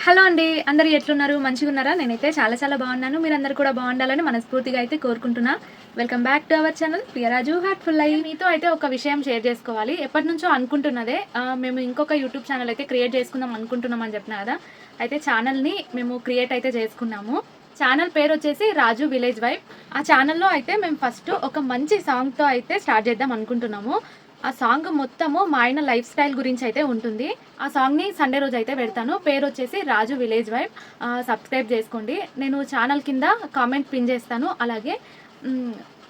Hello అండి. అందరూ ఎట్లున్నారు? మంచిగున్నారా? నేనైతే చాలా బాగున్నాను. మీరందరూ కూడా బాగుండాలని మనస్ఫూర్తిగా అయితే కోరుకుంటున్నా. Welcome back to our channel Priyaraju heartful life. మీతో అయితే ఒక విషయం షేర్ చేసుకోవాలి. ఎప్పటినుంచో అనుకుంటున్నదే. మేము ఇంకొక యూట్యూబ్ ఛానల్ అయితే క్రియేట్ చేసుకుందాం అనుకుంటున్నాం అని చెప్పినా కదా! అయితే ఛానల్‌ని మేము క్రియేట్ అయితే చేసుకున్నాము. ఛానల్ పేరొచ్చేసి రాజు విలేజ్ వైబ్. ఆ ఛానల్‌లో అయితే మేము ఫస్ట్ ఒక మంచి సాంగ్‌తో అయితే స్టార్ట్ చేద్దాం అనుకుంటున్నాము. ఆ సాంగ్ మొత్తము మా ఆయన లైఫ్ స్టైల్ గురించి అయితే ఉంటుంది. ఆ సాంగ్‌ని సండే రోజు అయితే పెడతాను. పేరొచ్చేసి రాజు విలేజ్ వైబ్. సబ్స్క్రైబ్ చేసుకోండి. నేను ఛానల్ కింద కామెంట్ పిన్ చేస్తాను. అలాగే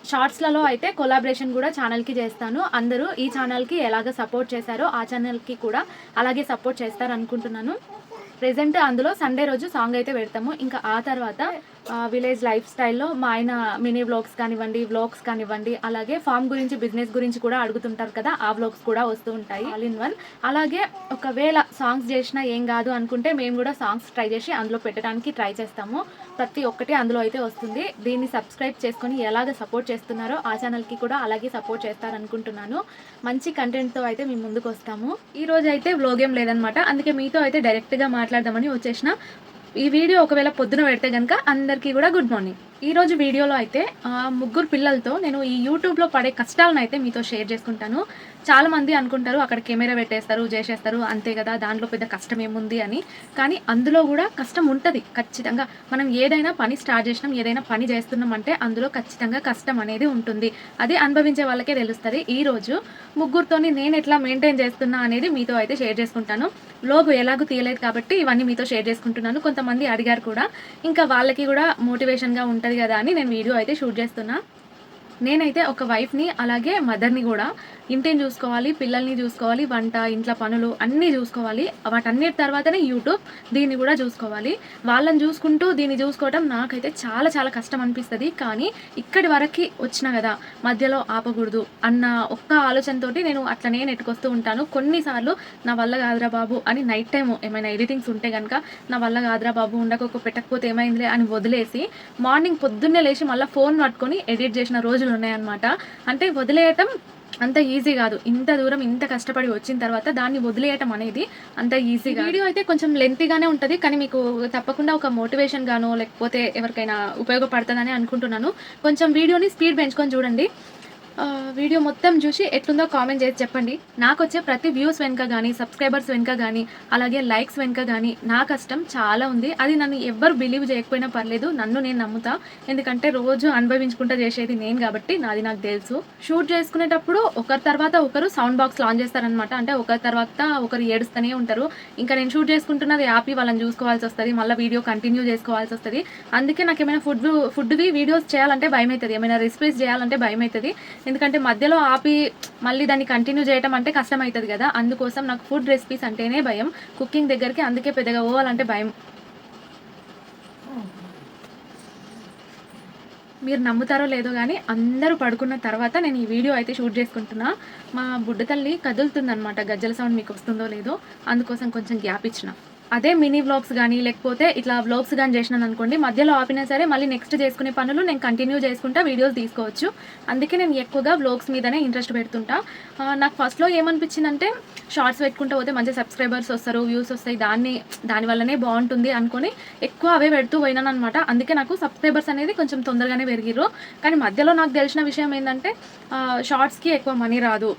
షార్ట్స్‌లలో అయితే కొలాబరేషన్ కూడా ఛానల్‌కి చేస్తాను. అందరూ ఈ ఛానల్‌కి ఎలాగ సపోర్ట్ చేశారో ఆ ఛానల్‌కి కూడా అలాగే సపోర్ట్ చేస్తారనుకుంటున్నాను. ప్రెజెంట్ అందులో సండే రోజు సాంగ్ అయితే పెడతాము. ఇంకా ఆ తర్వాత విలేజ్ లైఫ్ స్టైల్‌లో మా ఆయన మినీ వ్లాగ్స్ కానివ్వండి, వ్లాగ్స్ కానివ్వండి, అలాగే ఫార్మ్ గురించి, బిజినెస్ గురించి కూడా అడుగుతుంటారు కదా! ఆ వ్లాగ్స్ కూడా వస్తూ ఉంటాయి. All in one. అలాగే ఒకవేళ సాంగ్స్ చేసినా ఏం కాదు అనుకుంటే మేము కూడా సాంగ్స్ ట్రై చేసి అందులో పెట్టడానికి ట్రై చేస్తాము. ప్రతి ఒక్కటి అందులో అయితే వస్తుంది. దీన్ని సబ్స్క్రైబ్ చేసుకొని ఎలాగ సపోర్ట్ చేస్తున్నారో ఆ ఛానల్‌కి కూడా అలాగే సపోర్ట్ చేస్తారనుకుంటున్నాను. మంచి కంటెంట్‌తో అయితే మేము ముందుకొస్తాము. ఈరోజు అయితే వ్లాగ్ ఏం లేదనమాట. అందుకే మీతో అయితే డైరెక్ట్‌గా మాట్లాడదామని వచ్చేసిన. ఈ వీడియో ఒకవేళ పొద్దున పెడితే గనుక అందరికీ కూడా గుడ్ మార్నింగ్. ఈరోజు వీడియోలో అయితే ముగ్గురు పిల్లలతో నేను ఈ యూట్యూబ్‌లో పడే కష్టాలను అయితే మీతో షేర్ చేసుకుంటాను. చాలామంది అనుకుంటారు అక్కడ కెమెరా పెట్టేస్తారు, చేసేస్తారు అంతే కదా! దాంట్లో పెద్ద కష్టం ఏముంది అని. కానీ అందులో కూడా కష్టం ఉంటది ఖచ్చితంగా. మనం ఏదైనా పని స్టార్ట్ చేసినాం, ఏదైనా పని చేస్తున్నాం అంటే అందులో ఖచ్చితంగా కష్టం అనేది ఉంటుంది. అది అనుభవించే వాళ్ళకే తెలుస్తది. ఈరోజు ముగ్గురితోని నేను ఎట్లా మెయింటైన్ చేస్తున్నా అనేది మీతో అయితే షేర్ చేసుకుంటాను. వ్లాగ్ ఎలాగూ తీయలేదు కాబట్టి ఇవన్నీ మీతో షేర్ చేసుకుంటున్నాను. కొంతమంది అడిగారు కూడా. ఇంకా వాళ్ళకి కూడా మోటివేషన్‌గా ఉంటది కదా అని నేను వీడియో అయితే షూట్ చేస్తున్నా. నేనైతే ఒక వైఫ్‌ని అలాగే మదర్‌ని గూడా. ఇంటిని చూసుకోవాలి, పిల్లల్ని చూసుకోవాలి, వంట, ఇంట్లో పనులు అన్నీ చూసుకోవాలి. వాటన్నిటి తర్వాతనే యూట్యూబ్. దీన్ని కూడా చూసుకోవాలి. వాళ్ళని చూసుకుంటూ దీన్ని చూసుకోవటం నాకైతే చాలా కష్టం అనిపిస్తది. కానీ ఇక్కడి వరకి వచ్చినా గదా! మధ్యలో ఆపకూడదు అన్న ఒక్క ఆలోచనతోటి నేను అట్లనే నెట్టుకొస్తూ ఉంటాను. కొన్నిసార్లు నా వల్ల కాదురా బాబు అని నైట్ టైమ్ ఏమైనా ఎడిటింగ్స్ ఉంటే గనక నా వల్ల కాదురా బాబు పెట్టకపోతే ఏమైందిలే అని వదిలేసి మార్నింగ్ పొద్దున్నే లేచి మళ్ళీ ఫోన్ పట్టుకొని ఎడిట్ చేసిన రోజులున్నాయన్నమాట. అంటే వదిలేయటం అంత ఈజీ గాదు. ఇంత దూరం ఇంత కష్టపడి వచ్చిన తర్వాత దాన్ని వదిలేయటం అనేది అంత ఈజీ గాదు. వీడియో అయితే కొంచెం లెంతీగానే ఉంటది. కానీ మీకు తప్పకుండా ఒక మోటివేషన్ గానో లేకపోతే ఎవరికైనా ఉపయోగపడతదని అనుకుంటున్నాను. కొంచెం వీడియోని స్పీడ్ పెంచుకొని చూడండి. వీడియో మొత్తం చూసి ఎట్లుందో కామెంట్ చేసి చెప్పండి. నాకొచ్చే ప్రతి వ్యూస్ వెనుక గానీ, సబ్స్క్రైబర్స్ వెనుక గానీ, అలాగే లైక్స్ వెనుక గానీ నా కష్టం చాలా ఉంది. అది నన్ను ఎవ్వరు బిలీవ్ చేయకపోయినా పర్లేదు. నన్ను నేను నమ్ముతా. ఎందుకంటే రోజు అనుభవించుకుంటా చేసేది నేను కాబట్టి నాది నాకు తెలుసు. షూట్ చేసుకునేటప్పుడు ఒకరి తర్వాత ఒకరు సౌండ్ బాక్స్ ఆన్ చేస్తారనమాట. అంటే ఒకరి తర్వాత ఒకరు ఏడుస్తూనే ఉంటారు. ఇంకా నేను షూట్ చేసుకుంటున్నది ఆపి వాళ్ళని చూసుకోవాల్సొస్తది. మళ్ళీ వీడియో కంటిన్యూ చేసుకోవాల్సొస్తది. అందుకే నాకేమైనా ఫుడ్‌వి వీడియోస్ చేయాలంటే భయమైతది. ఏమైనా రెసిపీస్ చేయాలంటే భయమైతది. ఎందుకంటే మధ్యలో ఆపి మళ్ళీ దాన్ని కంటిన్యూ చేయటం అంటే కష్టమవుతది కదా! అందుకోసం నాకు ఫుడ్ రెసిపీస్ అంటేనే భయం. కుకింగ్ దగ్గరికి అందుకే పెద్దగా పోవాలంటే భయం. మీరు నమ్ముతారో లేదో గానీ అందరూ పడుకున్న తర్వాత నేను ఈ వీడియో అయితే షూట్ చేసుకుంటున్నా. మా బుడ్డ తల్లి కదులుతుందనమాట. గజ్జల సౌండ్ మీకొస్తుందో లేదో అందుకోసం కొంచెం గ్యాప్ ఇచ్చిన. అదే మినీ వ్లాగ్స్ గానీ, లేకపోతే ఇట్లా వ్లాగ్స్ గానీ చేసినాననుకోండి, మధ్యలో ఆపినా సరే మళ్ళీ నెక్స్ట్ చేసుకునే పనులు నేను కంటిన్యూ చేసుకుంటా వీడియోస్ తీసుకోవచ్చు. అందుకే నేను ఎక్కువగా వ్లాగ్స్ మీదనే ఇంట్రెస్ట్ పెడుతుంటా. నాకు ఫస్ట్‌లో ఏమనిపించిందంటే, షార్ట్స్ పెట్టుకుంటూ పోతే మంచి సబ్స్క్రైబర్స్ వస్తారు, వ్యూస్ వస్తాయి. దాని వల్లనే బావుంటుంది అనుకోని ఎక్కువ అవే పెడుతూ పోయినాననమాట. అందుకే నాకు సబ్స్క్రైబర్స్ అనేది కొంచెం తొందరగానే పెరిగిర్రు. కానీ మధ్యలో నాకు తెలిసిన విషయం ఏందంటే, షార్ట్స్‌కి ఎక్కువ మనీ రాదు.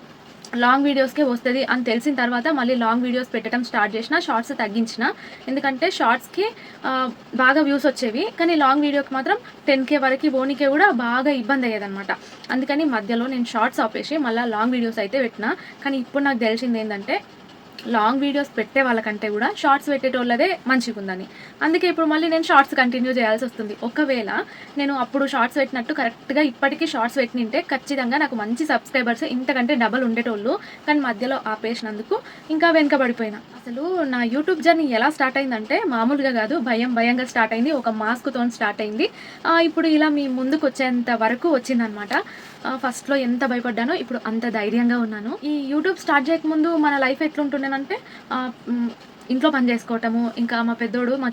లాంగ్ వీడియోస్‌కే వస్తది అని తెలిసిన తర్వాత మళ్ళీ లాంగ్ వీడియోస్ పెట్టడం స్టార్ట్ చేసిన. షార్ట్స్ తగ్గించిన. ఎందుకంటే షార్ట్స్‌కి బాగా వ్యూస్ వచ్చేవి. కానీ లాంగ్ వీడియోకి మాత్రం 10,000 వరకి పోనీకే కూడా బాగా ఇబ్బంది అయ్యేదనమాట. అందుకని మధ్యలో నేను షార్ట్స్ ఆపేసి మళ్ళా లాంగ్ వీడియోస్ అయితే పెట్టినా. కానీ ఇప్పుడు నాకు తెలిసిందేందంటే లాంగ్ వీడియోస్ పెట్టే వాళ్ళకంటే కూడా షార్ట్స్ పెట్టేటోళ్ళదే మంచిగుందని. అందుకే ఇప్పుడు మళ్ళీ నేను షార్ట్స్ కంటిన్యూ చేయాల్సొస్తుంది. ఒకవేళ నేను అప్పుడు షార్ట్స్ పెట్టినట్టు కరెక్ట్‌గా ఇప్పటికి షార్ట్స్ పెట్టినుంటే ఖచ్చితంగా నాకు మంచి సబ్స్క్రైబర్స్ ఇంతకంటే డబల్ ఉండేటోళ్ళు. కానీ మధ్యలో ఆపేసినందుకు ఇంకా వెనకబడిపోయినా. అసలు నా యూట్యూబ్ జర్నీ ఎలా స్టార్ట్ అయిందంటే మామూలుగా కాదు, భయంగా స్టార్ట్ అయింది. ఒక మాస్క్‌తోని స్టార్ట్ అయింది. ఇప్పుడు ఇలా మీ ముందుకొచ్చేంత వరకు వచ్చిందనమాట. ఫస్ట్‌లో ఎంత భయపడ్డానో ఇప్పుడు అంత ధైర్యంగా ఉన్నాను. ఈ యూట్యూబ్ స్టార్ట్ చేయకముందు మన లైఫ్ ఎట్లుంటుండేనంటే ఆహ్, హ్మ్. ఇంట్లో పని చేసుకోవటము, ఇంకా మా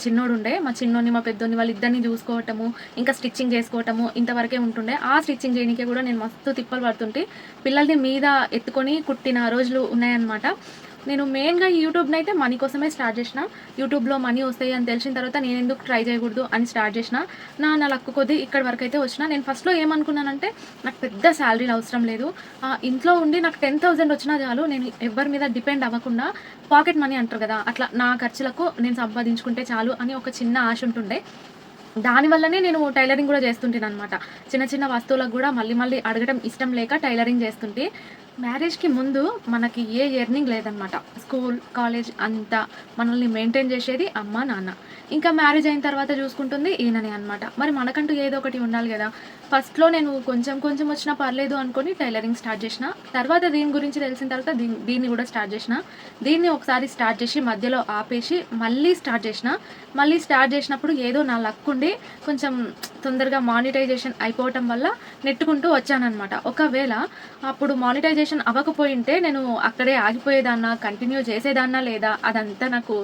చిన్నోడుండే. మా చిన్నోడిని, మా పెద్దోడిని వాళ్ళిద్దరిని చూసుకోవటము, ఇంకా స్టిచ్చింగ్ చేసుకోవటము ఇంతవరకే ఉంటుండే. ఆ స్టిచ్చింగ్ చేయనీకే కూడా నేను మస్తు తిప్పలు పడుతుంటి. పిల్లల్ని మీద ఎత్తుకొని కుట్టిన రోజులు ఉన్నాయన్నమాట. నేను మెయిన్‌గా ఈ యూట్యూబ్‌ని అయితే మనీ కోసమే స్టార్ట్ చేసిన. యూట్యూబ్‌లో మనీ వస్తాయి అని తెలిసిన తర్వాత నేనెందుకు ట్రై చేయకూడదు అని స్టార్ట్ చేసిన. నా లక్ కొద్దీ ఇక్కడి వరకైతే వచ్చిన. నేను ఫస్ట్‌లో ఏమనుకున్నానంటే నాకు పెద్ద సాలరీలు అవసరం లేదు. ఇంట్లో ఉండి నాకు 10,000 వచ్చినా చాలు. నేను ఎవ్వరి మీద డిపెండ్ అవ్వకుండా పాకెట్ మనీ అంటారు కదా! అట్లా నా ఖర్చులకు నేను సంపాదించుకుంటే చాలు అని ఒక చిన్న ఆశ ఉంటుండే. దానివల్లనే నేను టైలరింగ్ గూడా చేస్తుంటేననమాట. చిన్న చిన్న వస్తువులకు గూడా మళ్ళీ మళ్ళీ అడగడం ఇష్టం లేక టైలరింగ్ చేస్తుంటే. మ్యారేజ్‌కి ముందు మనకి ఏ ఎర్నింగ్ లేదనమాట. స్కూల్, కాలేజ్ అంతా మనల్ని మెయింటైన్ చేసేది అమ్మ, నాన్న. ఇంకా మ్యారేజ్ అయిన తర్వాత చూసుకుంటుంది ఈయననే అనమాట. మరి మనకంటూ ఏదో ఒకటి ఉండాలి గదా! ఫస్ట్‌లో నేను కొంచెం కొంచెం వచ్చినా పర్లేదు అనుకోని టైలరింగ్ స్టార్ట్ చేసిన. తర్వాత దీని గురించి తెలిసిన తర్వాత దీన్ని గూడా స్టార్ట్ చేసిన. దీన్ని ఒకసారి స్టార్ట్ చేసి మధ్యలో ఆపేసి మళ్ళీ స్టార్ట్ చేసిన. మళ్ళీ స్టార్ట్ చేసినప్పుడు ఏదో నా లక్ ఉండి కొంచెం తొందరగా మానిటైజేషన్ అయిపోవటం వల్ల నెట్టుకుంటూ వచ్చాననమాట. ఒకవేళ అప్పుడు మానిటైజేషన్ అవ్వకపోయుంటే నేను అక్కడే ఆగిపోయేదాన్నా, కంటిన్యూ చేసేదాన్నా లేదా అదంతా నాకు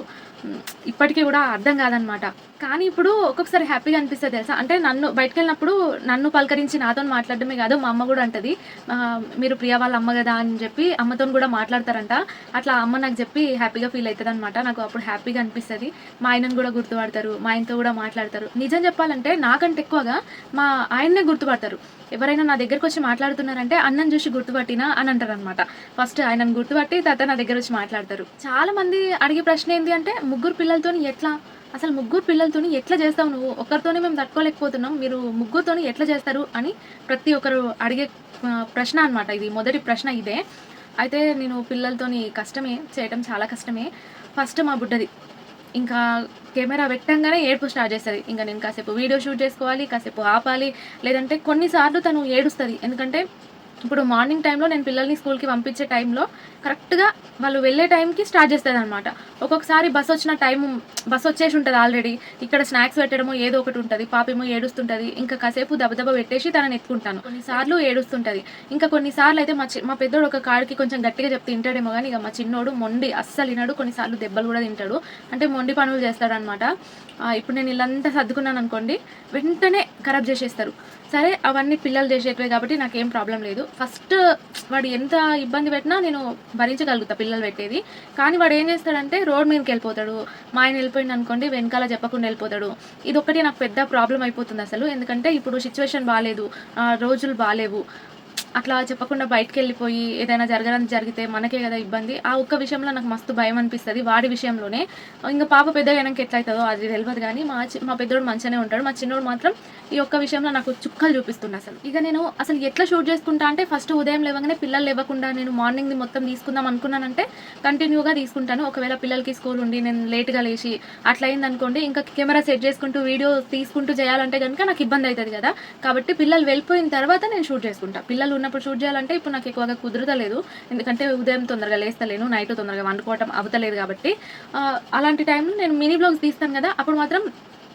ఇప్పటికి గూడా అర్థం కాదనమాట. కానీ ఇప్పుడు ఒక్కొక్కసారి హ్యాపీగా అనిపిస్తది తెలుసా? అంటే నన్ను బయటికెళ్ళినప్పుడు నన్ను పలకరించి నాతోని మాట్లాడడమే కాదు, మా అమ్మ గూడా అంటది. మీరు ప్రియ వాళ్ళ అమ్మ గదా అని చెప్పి అమ్మతోని గూడా మాట్లాడతారంట. అట్లా అమ్మ నాకు చెప్పి హ్యాపీగా ఫీల్ అయితదనమాట. నాకు అప్పుడు హ్యాపీగా అనిపిస్తది. మా ఆయనను గూడా గుర్తుపడతారు. మా ఆయనతో గూడా మాట్లాడతారు. నిజం చెప్పాలంటే నాకంటే ఎక్కువగా మా ఆయన్నే గుర్తుపడతారు. ఎవరైనా నా దగ్గరకొచ్చి మాట్లాడుతున్నారంటే అన్నని చూసి గుర్తుపట్టినా అని అంటారనమాట. ఫస్ట్ ఆయనను గుర్తుపట్టి తర్వాత నా దగ్గరొచ్చి మాట్లాడతారు. చాలా మంది అడిగే ప్రశ్న ఏంది అంటే, ముగ్గురు పిల్లలతోని ఎట్లా? అసలు ముగ్గురు పిల్లలతోని ఎట్లా చేస్తావు నువ్వు? ఒక్కరితోనే మేము తట్టుకోలేకపోతున్నాం. మీరు ముగ్గురితోని ఎట్లా చేస్తారు? అని ప్రతి ఒక్కరు అడిగే ప్రశ్న అనమాట ఇది. మొదటి ప్రశ్న ఇదే. అయితే నేను పిల్లలతోని కష్టమే, చేయటం చాలా కష్టమే. ఫస్ట్ మా బుడ్డది. ఇంకా కెమెరా పెట్టంగానే ఏడుపు స్టార్ట్ చేస్తది. ఇంక నేను కాసేపు వీడియో షూట్ చేసుకోవాలి, కాసేపు ఆపాలి. లేదంటే కొన్నిసార్లు తను ఏడుస్తది. ఎందుకంటే ఇప్పుడు మార్నింగ్ టైంలో నేను పిల్లల్ని స్కూల్‌కి పంపించే టైంలో కరెక్ట్‌గా వాళ్ళు వెళ్ళే టైంకి స్టార్ట్ చేస్తదనమాట. ఒక్కొక్కసారి బస్సొచ్చేసి ఉంటది ఆల్రెడీ. ఇక్కడ స్నాక్స్ పెట్టడమో ఏదో ఒకటి ఉంటది. పాపేమో ఏడుస్తుంటది. ఇంకా కాసేపు దబదబా పెట్టేసి తనని ఎత్తుకుంటాను. కొన్నిసార్లు ఏడుస్తుంటది. ఇంకా కొన్నిసార్లు అయితే మా పెద్దోడు ఒక కాడికి కొంచెం గట్టిగా చెప్తే ఇంటాడేమో గానీ, ఇక మా చిన్నోడు మొండి అస్సలు ఇనడు. కొన్నిసార్లు దెబ్బలు కూడా తింటాడు. అంటే మొండి పనులు చేస్తాడనమాట. ఇప్పుడు నేను ఇల్లంతా సర్దుకున్నాననుకోండి, వెంటనే ఖరాబ్ చేసేస్తారు. సరే అవన్నీ పిల్లలు చేసేటివే కాబట్టి నాకేం ప్రాబ్లం లేదు. ఫస్ట్ వాడు ఎంత ఇబ్బంది పెట్టినా నేను భరించగలుగుతా పిల్లలు పెట్టేది. కానీ వాడు ఏం చేస్తాడంటే రోడ్ మీదకెళ్ళిపోతాడు. మా ఆయన వెళ్ళిపోయిండనుకోండి వెనకాల చెప్పకుండా వెళ్ళిపోతాడు. ఇదొక్కటి నాకు పెద్ద ప్రాబ్లమ్ అయిపోతుందసలు. ఎందుకంటే ఇప్పుడు సిచ్యువేషన్ బాలేదు. రోజులు బాలేవు. అట్లా చెప్పకుండా బయటికెళ్ళిపోయి ఏదైనా జరిగితే మనకే గదా ఇబ్బంది. ఆ ఒక్క విషయంలో నాకు మస్తు భయమనిపిస్తది వాడి విషయంలోనే. ఇంక పాప పెద్దగయినంక ఎట్లయితదో అది తెలవదు గానీ, మా పెద్దోడు మంచిగానే ఉంటాడు. మా చిన్నోడు మాత్రం ఈ ఒక్క విషయంలో నాకు చుక్కలు చూపిస్తుండసలు. ఇక నేను అసలు ఎట్లా షూట్ చేసుకుంటా అంటే, ఫస్ట్ ఉదయం లేవగానే పిల్లలు లేవకుండా నేను మార్నింగ్‌ది మొత్తం తీసుకుందాం అనుకున్నానంటే, కంటిన్యూగా తీసుకుంటాను. ఒకవేళ పిల్లలకి స్కూల్ ఉండి నేను లేట్‌గా లేచి అట్లా అయిందనుకోండి, ఇంకా కెమెరా సెట్ చేసుకుంటూ వీడియో తీసుకుంటూ చేయాలంటే గనుక నాకు ఇబ్బందయితది గదా! కాబట్టి పిల్లలు వెళ్ళిపోయిన తర్వాత నేను షూట్ చేసుకుంటా. పిల్లలు ఉన్నప్పుడు షూట్ చేయాలంటే ఇప్పుడు నాకు ఎక్కువగా కుదురుతలేదు. ఎందుకంటే ఉదయం తొందరగా లేస్తలేను. నైట్ తొందరగా వండుకోవటం అవ్వతలేదు కాబట్టి అలాంటి టైంలో నేను మినీ వ్లాగ్స్ తీస్తాను కదా! అప్పుడు మాత్రం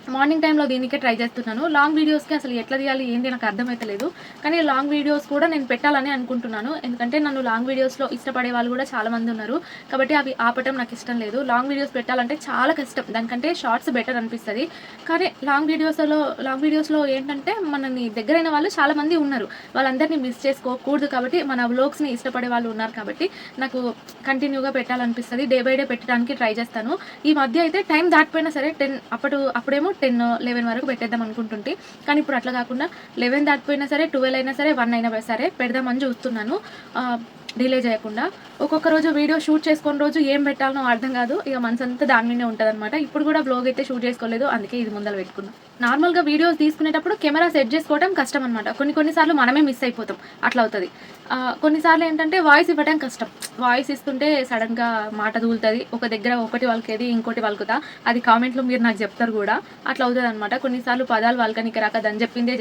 మార్నింగ్ టైంలో దీనికే ట్రై చేస్తున్నాను. లాంగ్ వీడియోస్‌కి అసలు ఎట్లా తీయాలి ఏంటి నాకు అర్థమైతలేదు. కానీ లాంగ్ వీడియోస్ కూడా నేను పెట్టాలని అనుకుంటున్నాను. ఎందుకంటే నన్ను లాంగ్ వీడియోస్‌లో ఇష్టపడే వాళ్ళు కూడా చాలామంది ఉన్నారు. కాబట్టి అవి ఆపటం నాకు ఇష్టం లేదు. లాంగ్ వీడియోస్ పెట్టాలంటే చాలా కష్టం. దానికంటే షార్ట్స్ బెటర్ అనిపిస్తది. కానీ లాంగ్ వీడియోస్‌లో ఏంటంటే మనని దగ్గరైన వాళ్ళు చాలామంది ఉన్నారు. వాళ్ళందరినీ మిస్ చేసుకోకూడదు కాబట్టి మన వ్లాగ్స్‌ని ఇష్టపడే వాళ్ళు ఉన్నారు కాబట్టి నాకు కంటిన్యూగా పెట్టాలనిపిస్తది. డే బై డే పెట్టడానికి ట్రై చేస్తాను. ఈ మధ్య అయితే టైం దాటిపోయినా సరే అప్పుడేమో 10, 11 వరకు పెట్టేద్దాం అనుకుంటుంటే, కానీ ఇప్పుడు అట్లా కాకుండా 11 దాటిపోయినా సరే, 12 అయినా సరే, 1 అయినా సరే పెడదామని చూస్తున్నాను. డిలే చేయకుండా. ఒక్కొక్క రోజు వీడియో షూట్ చేసుకున్న రోజు ఏం పెట్టాలనో అర్థం కాదు. ఇక మనసంతా దాని మీదనే ఉంటదనమాట. ఇప్పుడు కూడా వ్లాగ్ అయితే షూట్ చేసుకోలేదు. అందుకే ఇది ముందల పెట్టుకున్నా. నార్మల్‌గా వీడియోస్ తీసుకునేటప్పుడు కెమెరా సెట్ చేసుకోవడం కష్టం అనమాట. కొన్ని సార్లు మనమే మిస్ అయిపోతాం. అట్లా అవుతది. కొన్నిసార్లు ఏంటంటే వాయిస్ ఇవ్వడం కష్టం. వాయిస్ ఇస్తుంటే సడెన్‌గా మాట తగులుతది. ఒక దగ్గర ఒకటి పలికేది ఇంకోటి పలుకుతా. అది కామెంట్‌లో మీరు నాకు చెప్తారు కూడా. అట్లా అవుతదనమాట. కొన్నిసార్లు పదాలు పలకనీకి రాక దాన్ని చెప్పిందే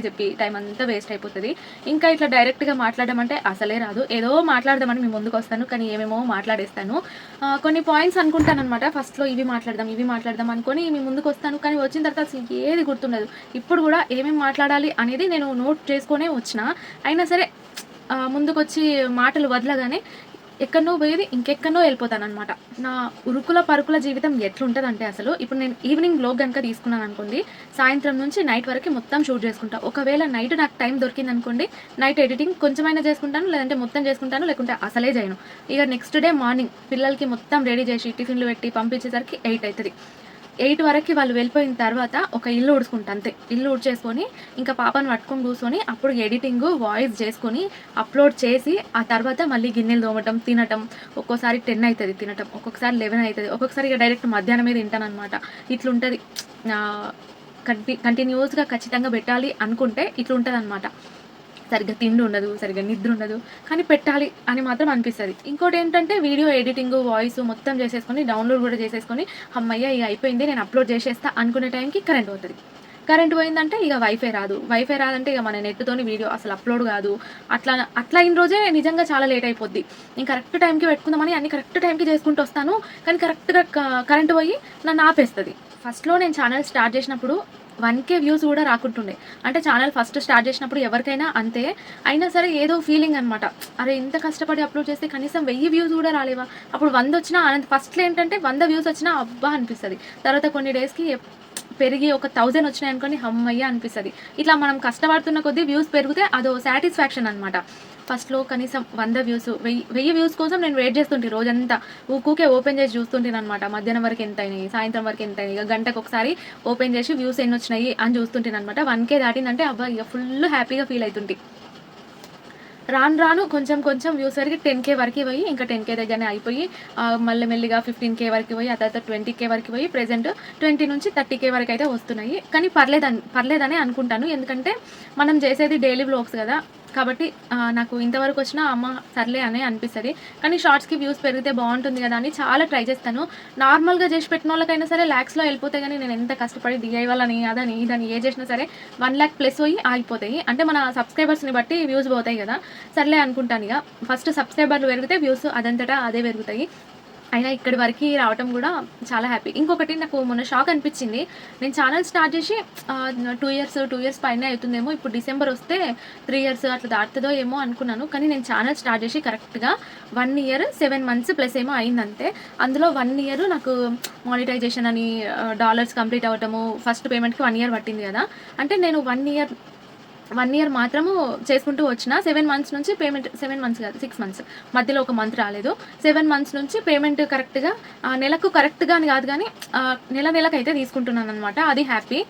చెప్పి టైం అంతా వేస్ట్ అయిపోతది. ఇంకా ఇట్లా డైరెక్ట్‌గా మాట్లాడడం అంటే అసలే రాదు. ఏదో మాట్లాడదామని మీ ముందుకొస్తాను. కానీ ఏమేమో మాట్లాడేస్తాను. కొన్ని పాయింట్స్ అనుకుంటాననమాట. ఫస్ట్‌లో ఇవి మాట్లాడదాం అనుకోని మీ ముందుకొస్తాను. కానీ వచ్చిన తర్వాత అసలు ఏది గుర్తుండదు. ఇప్పుడు కూడా ఏమేమి మాట్లాడాలి అనేది నేను నోట్ చేసుకొనే వచ్చిన. అయినా సరే ముందుకొచ్చి మాటలు వదలగానే ఎక్కడనో పోయేది ఇంకెక్కడనో వెళ్ళిపోతానమాట. నా ఉరుకుల పరుకుల జీవితం ఎట్లుంటదంటే అసలు ఇప్పుడు నేను ఈవినింగ్ వ్లాగ్ గనుక తీసుకున్నాను అనుకోండి, సాయంత్రం నుంచి నైట్ వరకు మొత్తం షూట్ చేసుకుంటా. ఒకవేళ నైట్ నాకు టైం దొరికిందనుకోండి, నైట్ ఎడిటింగ్ కొంచెమైనా చేసుకుంటాను, లేదంటే మొత్తం చేసుకుంటాను, లేకుంటే అసలే చేయను. ఇక నెక్స్ట్ డే మార్నింగ్ పిల్లలకి మొత్తం రెడీ చేసి టిఫిన్లు పెట్టి పంపించేసరికి 8 అవుతుంది. 8 వరకు వాళ్ళు వెళ్ళిపోయిన తర్వాత ఒక ఇల్లు ఊడ్చుకుంటా అంతే. ఇల్లు ఊడ్చేసుకొని ఇంకా పాపను పట్టుకొని కూర్చొని అప్పుడు ఎడిటింగ్, వాయిస్ చేసుకొని అప్లోడ్ చేసి ఆ తర్వాత మళ్ళీ గిన్నెలు తోమటం, తినటం. ఒక్కోసారి 10 అవుతుంది తినటం, ఒక్కొక్కసారి 11 అవుతుంది, ఒక్కొక్కసారి ఇక డైరెక్ట్ మధ్యాహ్నమే తింటానమాట. ఇట్లుంటుంది. కంటిన్యూస్గా ఖచ్చితంగా పెట్టాలి అనుకుంటే ఇట్లుంటుందన్నమాట. సరిగ్గా తిండి ఉండదు, సరిగ్గా నిద్ర ఉండదు, కానీ పెట్టాలి అని మాత్రం అనిపిస్తుంది. ఇంకోటి ఏంటంటే వీడియో ఎడిటింగ్, వాయిస్ మొత్తం చేసేసుకొని డౌన్లోడ్ కూడా చేసేసుకొని అమ్మయ్య ఇక అయిపోయింది నేను అప్లోడ్ చేసేస్తా అనుకునే టైంకి కరెంట్ పోతుంది. కరెంట్ పోయిందంటే ఇక వైఫై రాదు. వైఫై రాదంటే ఇక మన నెట్తోని వీడియో అసలు అప్లోడ్ కాదు. అట్లా అయిన రోజే నిజంగా చాలా లేట్ అయిపోద్ది. నేను కరెక్ట్ టైంకి పెట్టుకుందామని అన్ని కరెక్ట్ టైంకి చేసుకుంటూ వస్తాను, కానీ కరెక్ట్గా కరెంట్ పోయి నన్ను ఆపేస్తుంది. ఫస్ట్లో నేను ఛానల్ స్టార్ట్ చేసినప్పుడు 1K వ్యూస్ కూడా రాకుంటుండే. అంటే ఛానల్ ఫస్ట్ స్టార్ట్ చేసినప్పుడు ఎవరికైనా అంతే. అయినా సరే ఏదో ఫీలింగ్ అనమాట. అరే ఇంత కష్టపడి అప్లోడ్ చేస్తే కనీసం 1000 వ్యూస్ కూడా రాలేవా, అప్పుడు 100 వచ్చినా ఆనంద్. ఫస్ట్లో ఏంటంటే 100 వ్యూస్ వచ్చినా అబ్బా అనిపిస్తుంది. తర్వాత కొన్ని డేస్కి పెరిగి ఒక 1000 వచ్చినాయి అనుకోని హమ్మయ్య అనిపిస్తుంది. ఇట్లా మనం కష్టపడుతున్న కొద్దీ వ్యూస్ పెరిగితే అదో సాటిస్ఫాక్షన్ అనమాట. ఫస్ట్లో కనీసం 100 వ్యూస్, 1000 వ్యూస్ కోసం నేను వెయిట్ చేస్తుంటే రోజంతా ఊకే ఓపెన్ చేసి చూస్తుంటాను అనమాట. మధ్యాహ్నం వరకు ఎంత అయినాయి, సాయంత్రం వరకు ఎంత అయినాయి, ఇక గంటకు ఒకసారి ఓపెన్ చేసి వ్యూస్ ఎన్ని వచ్చినాయి అని చూస్తుంటాను అనమాట. 1K దాటిందంటే అబ్బా ఇక ఫుల్ హ్యాపీగా ఫీల్ అవుతుంది. రాను రాను కొంచెం కొంచెం వ్యూస్ వరకు 10K వరకు పోయి ఇంకా 10K దగ్గరనే అయిపోయి మళ్ళీ మెల్లిగా 15K వరకు పోయి ఆ తర్వాత 20K వరకు పోయి ప్రెజెంట్ 20 నుంచి 30K వరకు అయితే వస్తున్నాయి. కానీ పర్లేదని అనుకుంటాను. ఎందుకంటే మనం చేసేది డైలీ వ్లాగ్స్ కదా, కాబట్టి నాకు ఇంతవరకు వచ్చినా అమ్మ సర్లే అనే అనిపిస్తుంది. కానీ షార్ట్స్కి వ్యూస్ పెరిగితే బాగుంటుంది కదా అని చాలా ట్రై చేస్తాను. నార్మల్గా చేసి పెట్టిన వాళ్ళకైనా సరే ల్యాక్స్లో వెళ్ళిపోతాయి, కానీ నేను ఎంత కష్టపడి DIY అని అదని ఇదని ఏ చేసినా సరే 1 lakh ప్లస్ పోయి ఆగిపోతాయి. అంటే మన సబ్స్క్రైబర్స్ని బట్టి వ్యూస్ పోతాయి కదా, సర్లే అనుకుంటాను. ఇక ఫస్ట్ సబ్స్క్రైబర్లు పెరిగితే వ్యూస్ అదంతటా అదే పెరుగుతాయి. అయినా ఇక్కడి వరకు రావటం కూడా చాలా హ్యాపీ. ఇంకొకటి నాకు మొన్న షాక్ అనిపించింది. నేను ఛానల్ స్టార్ట్ చేసి 2 ఇయర్స్ పైనే అవుతుందేమో. ఇప్పుడు డిసెంబర్ వస్తే 3 years అట్లా దాటుతుందో ఏమో అనుకున్నాను. కానీ నేను ఛానల్ స్టార్ట్ చేసి కరెక్ట్గా 1 year 7 months ప్లస్ ఏమో అయిందంతే. అందులో 1 year నాకు మానిటైజేషన్ అని డాలర్స్ కంప్లీట్ అవ్వటము, ఫస్ట్ పేమెంట్కి 1 year పట్టింది కదా. అంటే నేను 1 year మాత్రము చేసుకుంటూ వచ్చిన. 7 months నుంచి పేమెంట్, 7 months కాదు 6 months, మధ్యలో ఒక మంత్ రాలేదు. 7 months నుంచి పేమెంట్ కరెక్ట్గా నెలకు కరెక్ట్గా అని కాదు కానీ నెలకైతే తీసుకుంటున్నాను అనమాట. అది హ్యాపీ.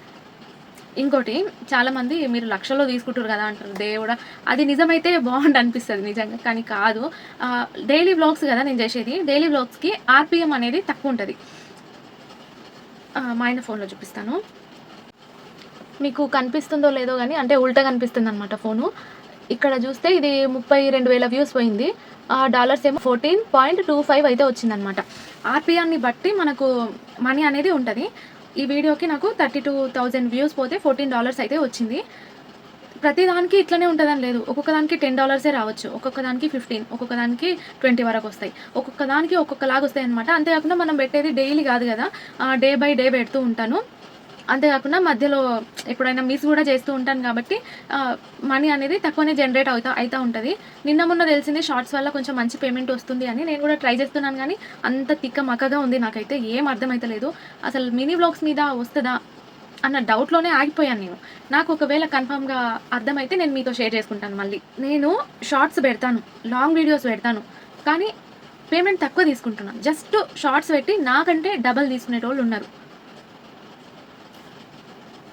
ఇంకోటి చాలామంది మీరు లక్షల్లో తీసుకుంటారు కదా అంటారు. దేవుడా, అది నిజమైతే బాగుండు అనిపిస్తుంది నిజంగా, కానీ కాదు. డైలీ వ్లాగ్స్ కదా నేను చేసేది. డైలీ వ్లాగ్స్కి RPM అనేది తక్కువ ఉంటుంది. మా ఆయన ఫోన్లో చూపిస్తాను, మీకు కనిపిస్తుందో లేదో కానీ, అంటే ఉల్టా కనిపిస్తుంది అనమాట ఫోను. ఇక్కడ చూస్తే ఇది 32,000 వ్యూస్ పోయింది. డాలర్స్ ఏమో 14.25 అయితే వచ్చిందనమాట. RPMని బట్టి మనకు మనీ అనేది ఉంటుంది. ఈ వీడియోకి నాకు 32,000 వ్యూస్ పోతే $14 అయితే వచ్చింది. ప్రతిదానికి ఇట్లనే ఉంటుందని లేదు. ఒక్కొక్క దానికి $10 రావచ్చు, ఒక్కొక్క దానికి 15, ఒక్కొక్క దానికి 20 వరకు వస్తాయి. ఒక్కొక్క దానికి ఒక్కొక్కలాగా వస్తాయి అనమాట. అంతేకాకుండా మనం పెట్టేది డైలీ కాదు కదా, డే బై డే పెడుతూ ఉంటాను. అంతేకాకుండా మధ్యలో ఎప్పుడైనా మిస్ కూడా చేస్తూ ఉంటాను కాబట్టి మనీ అనేది తక్కువనే జనరేట్ అవుతూ ఉంటుంది. నిన్న మొన్న తెలిసింది షార్ట్స్ వల్ల కొంచెం మంచి పేమెంట్ వస్తుంది అని. నేను కూడా ట్రై చేస్తున్నాను, కానీ అంత తిక్కమక్కగా ఉంది. నాకైతే ఏం అర్థమవుతలేదు. అసలు మినీ వ్లాగ్స్ మీద వస్తుందా అన్న డౌట్లోనే ఆగిపోయాను నేను. నాకు ఒకవేళ కన్ఫామ్గా అర్థమైతే నేను మీతో షేర్ చేసుకుంటాను. మళ్ళీ నేను షార్ట్స్ పెడతాను, లాంగ్ వీడియోస్ పెడతాను, కానీ పేమెంట్ తక్కువ తీసుకుంటున్నాను. జస్ట్ షార్ట్స్ పెట్టి నాకంటే డబల్ తీసుకునేటోళ్ళు ఉన్నారు.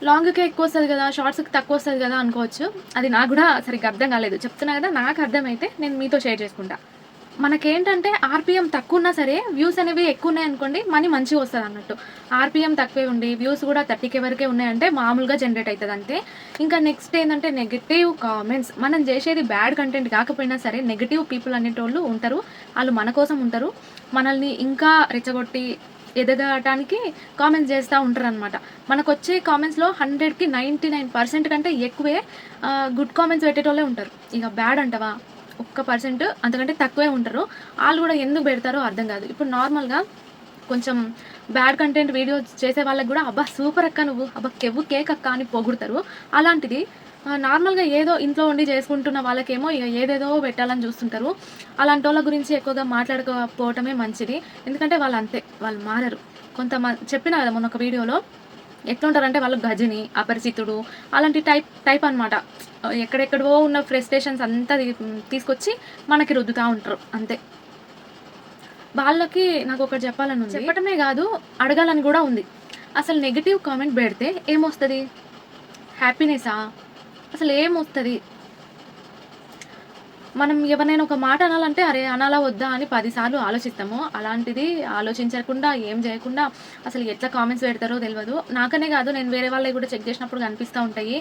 లాంగ్కే ఎక్కువ వస్తుంది కదా, షార్ట్స్కి తక్కువ వస్తుంది కదా అనుకోవచ్చు. అది నాకు కూడా సరిగ్గా అర్థం కాలేదు. చెప్తున్నా కదా, నాకు అర్థమైతే నేను మీతో షేర్ చేసుకుంటా. మనకేంటంటే RPM తక్కువ ఉన్నా సరే వ్యూస్ అనేవి ఎక్కువ ఉన్నాయనుకోండి, మనీ మంచిగా వస్తుంది అన్నట్టు. RPM తక్కువే ఉండి వ్యూస్ కూడా 30K వరకే ఉన్నాయంటే మామూలుగా జనరేట్ అవుతుంది అంతే. ఇంకా నెక్స్ట్ ఏంటంటే నెగిటివ్ కామెంట్స్. మనం చేసేది బ్యాడ్ కంటెంట్ కాకపోయినా సరే నెగిటివ్ పీపుల్ అనేటోళ్ళు ఉంటారు. వాళ్ళు మన కోసం ఉంటారు, మనల్ని ఇంకా రెచ్చగొట్టి ఎదగటానికి కామెంట్స్ చేస్తూ ఉంటారు అనమాట. మనకు వచ్చే కామెంట్స్లో 100కి 99% కంటే ఎక్కువే గుడ్ కామెంట్స్ పెట్టేటోళ్ళే ఉంటారు. ఇక బ్యాడ్ అంటవా 1% అంతకంటే తక్కువే ఉంటారు. వాళ్ళు కూడా ఎందుకు పెడతారో అర్థం కాదు. ఇప్పుడు నార్మల్గా కొంచెం బ్యాడ్ కంటెంట్ వీడియోస్ చేసే వాళ్ళకి కూడా అబ్బా సూపర్ అక్క నువ్వు, అబ్బా కెవ్వు కేక్ అక్క అని పొగుడతారు. అలాంటిది నార్మల్‌గా ఏదో ఇంట్లో ఉండి చేసుకుంటున్న వాళ్ళకేమో ఇగ ఏదేదో పెట్టాలని చూస్తుంటారు. అలాంటోళ్ళ గురించి ఎక్కువగా మాట్లాడకపోవటమే మంచిది. ఎందుకంటే వాళ్ళంతే. వాళ్ళు మారరు. చెప్పినా కదా మొన్న ఒక వీడియోలో ఎట్లుంటారంటే వాళ్ళు గజిని, అపరిచితుడు అలాంటి టైప్ అనమాట. ఎక్కడెక్కడో ఉన్న ఫ్రస్ట్రేషన్స్ అంతా తీసుకొచ్చి మనకి రుద్దుతా ఉంటారు అంతే. వాళ్ళకి నాకొకటి చెప్పాలనుంది. చెప్పటమే గాదు, అడగాలని గూడా ఉంది. అసలు నెగెటివ్ కామెంట్ బెడితే ఏమొస్తది? హ్యాపీనెసా? అసలేమొస్తది? మనం ఎవరినైనా ఒక మాట అనాలంటే, అరే! అనాలా వద్దా అని 10 సార్లు ఆలోచిస్తాము. అలాంటిది ఆలోచించకుండా, ఏం జేయకుండా అసలు ఎట్లా కామెంట్స్ పెడతారో తెలవదు. నాకనే గాదు, నేను వేరే వాళ్ళయి గూడా చెక్ జేసినప్పుడు కనిపిస్తా ఉంటాయి.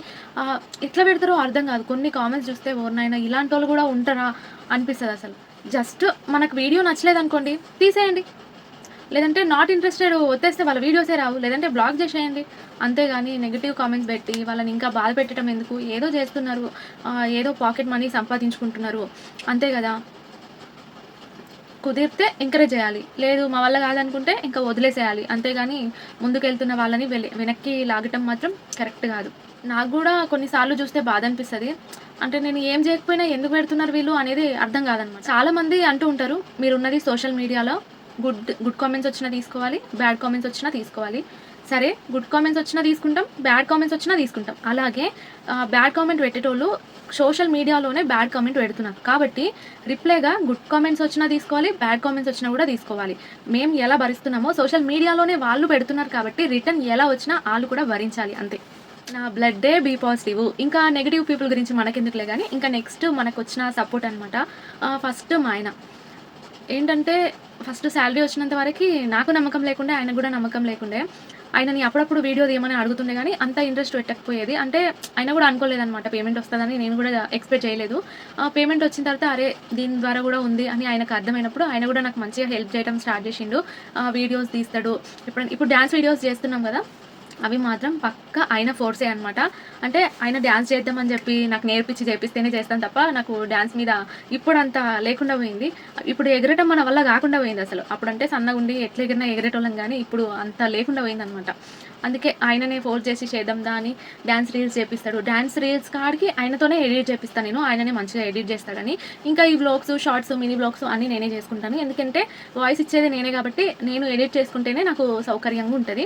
ఎట్లా పెడతారో అర్థం గాదు. కొన్ని కామెంట్స్ చూస్తే ఓరినాయన ఇలాంటోళ్ళు గూడా ఉంటారా అనిపిస్తదసలు. జస్ట్ మనకు వీడియో నచ్చలేదనుకోండి తీసేయండి. లేదంటే నాట్ ఇంట్రెస్టెడ్ ఒత్తేస్తే వాళ్ళ వీడియోసే రావు. లేదంటే బ్లాక్ జేసేయండి. అంతేగాని నెగెటివ్ కామెంట్స్ బెట్టి వాళ్ళని ఇంకా బాధ పెట్టడం ఎందుకు? ఏదో జేస్తున్నారు. ఏదో పాకెట్ మనీ సంపాదించుకుంటున్నారు. అంతే గదా! కుదిరితే ఎంకరేజ్ జేయాలి. లేదు మా వల్ల గాదనుకుంటే ఇంకా వదిలేసేయాలి. అంతేగాని ముందుకెళ్తున్న వాళ్ళని వెనక్కి లాగటం మాత్రం కరెక్ట్ గాదు. నాకు గూడా కొన్ని సార్లు జూస్తే బాధనిపిస్తది. అంటే నేను ఏం జేయకపోయినా ఎందుకు పెడుతున్నారు వీళ్ళు అనేది అర్థం గాదనమాట. చాలామంది అంటూ ఉంటారు, మీరున్నది సోషల్ మీడియాలో గుడ్ కామెంట్స్ వచ్చినా తీసుకోవాలి, బ్యాడ్ కామెంట్స్ వచ్చినా తీసుకోవాలి. సరే గుడ్ కామెంట్స్ వచ్చినా తీసుకుంటాం, బ్యాడ్ కామెంట్స్ వచ్చినా తీసుకుంటాం. అలాగే బ్యాడ్ కామెంట్ పెట్టేటోళ్ళు సోషల్ మీడియాలోనే బ్యాడ్ కామెంట్ పెడుతున్నారు. కాబట్టి రిప్లైగా గుడ్ కామెంట్స్ వచ్చినా తీసుకోవాలి, బ్యాడ్ కామెంట్స్ వచ్చినా కూడా తీసుకోవాలి. మేము ఎలా భరిస్తున్నామో సోషల్ మీడియాలోనే వాళ్ళు పెడుతున్నారు కాబట్టి రిటర్న్ ఎలా వచ్చినా ఆళ్ళు కూడా భరించాలి అంతే. నా బ్లడ్డే బీ పాజిటివ్. ఇంకా నెగెటివ్ పీపుల్ గురించి మనకెందుకులే గానీ, ఇంకా నెక్స్ట్ మనకొచ్చిన సపోర్ట్ అనమాట. ఫస్ట్ మా ఆయన. ఏంటంటే ఫస్ట్ శాలరీ వచ్చినంత వరకి నాకు నమ్మకం లేకుండే, ఆయనకు గూడా నమ్మకం లేకుండే. ఆయనని అప్పుడప్పుడు వీడియో తీయమని అడుగుతుండే గానీ, అంత ఇంట్రెస్ట్ పెట్టకపోయేది. అంటే ఆయన గూడా అనుకోలేదనమాట పేమెంట్ వస్తదని. నేను గూడా ఎక్స్‌పెక్ట్ చేయలేదు. పేమెంట్ వచ్చిన తర్వాత అరే! దీని ద్వారా గూడా ఉంది అని ఆయనకు అర్థమైనప్పుడు ఆయన గూడా నాకు మంచిగా హెల్ప్ చేయడం స్టార్ట్ జేసిండు. వీడియోస్ తీస్తాడు. ఇప్పుడు డాన్స్ వీడియోస్ చేస్తున్నాం గదా! అవి మాత్రం పక్కా ఆయన ఫోర్సే అనమాట. అంటే ఆయన డాన్స్ చేద్దామని చెప్పి నాకు నేర్పించి చేపిస్తేనే చేస్తాను తప్ప, నాకు డాన్స్ మీద ఇప్పుడంత లేకుండా పోయింది. ఇప్పుడు ఎగరటం మన వల్ల గాకుండా పోయిందసలు. అప్పుడంటే సన్నగుండి ఎట్లా ఎగిరినా ఎగిరేటోళ్ళం గానీ, ఇప్పుడు అంత లేకుండా పోయిందనమాట. అందుకే ఆయననే ఫోర్స్ చేసి చేద్దాం దా అని డాన్స్ రీల్స్ చేపిస్తాడు. డాన్స్ రీల్స్ కాడికి ఆయనతోనే ఎడిట్ చేపిస్తా నేను. ఆయననే మంచిగా ఎడిట్ చేస్తాడని. ఇంకా ఈ వ్లాగ్స్, షార్ట్స్, మినీ వ్లాగ్స్ అన్నీ నేనే చేసుకుంటాను. ఎందుకంటే వాయిస్ ఇచ్చేది నేనే కాబట్టి, నేను ఎడిట్ చేసుకుంటేనే నాకు సౌకర్యంగా ఉంటది.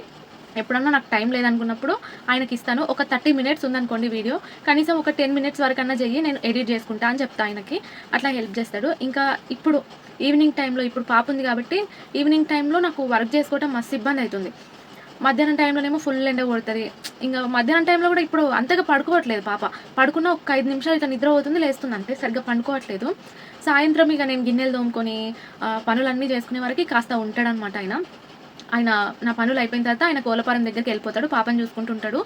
ఎప్పుడన్నా నాకు టైం లేదనుకున్నప్పుడు ఆయనకిస్తాను. ఒక 30 మినిట్స్ ఉందనుకోండి వీడియో, కనీసం ఒక 10 మినిట్స్ వరకన్నా చెయ్యి, నేను ఎడిట్ చేసుకుంటా అని చెప్తా ఆయనకి. అట్లా హెల్ప్ చేస్తాడు. ఇంకా ఇప్పుడు ఈవినింగ్ టైంలో, ఇప్పుడు పాప ఉంది కాబట్టి ఈవినింగ్ టైంలో నాకు వర్క్ చేసుకోవడం మస్తు ఇబ్బందయితుంది. మధ్యాహ్నం టైంలోనేమో ఫుల్ ఎండ కొడతది. ఇంగ మధ్యాహ్నం టైంలో గూడా ఇప్పుడు అంతగా పడుకోవట్లేదు పాప. పడుకున్న ఒక 5 నిమిషాలు ఇట్లా నిద్ర పోతుంది, లేస్తుంది అంతే. సరిగ్గా పండుకోవట్లేదు. సాయంత్రం ఇగ నేను గిన్నెలు తోముకొని పనులన్నీ చేసుకునే వరకి కాస్త ఉంటాడనమాట ఆయన. నా పనులయిపోయిన తర్వాత ఆయన కోళ్ళఫారం దగ్గరికెళ్ళిపోతాడు. పాపని చూసుకుంటుంటాడు.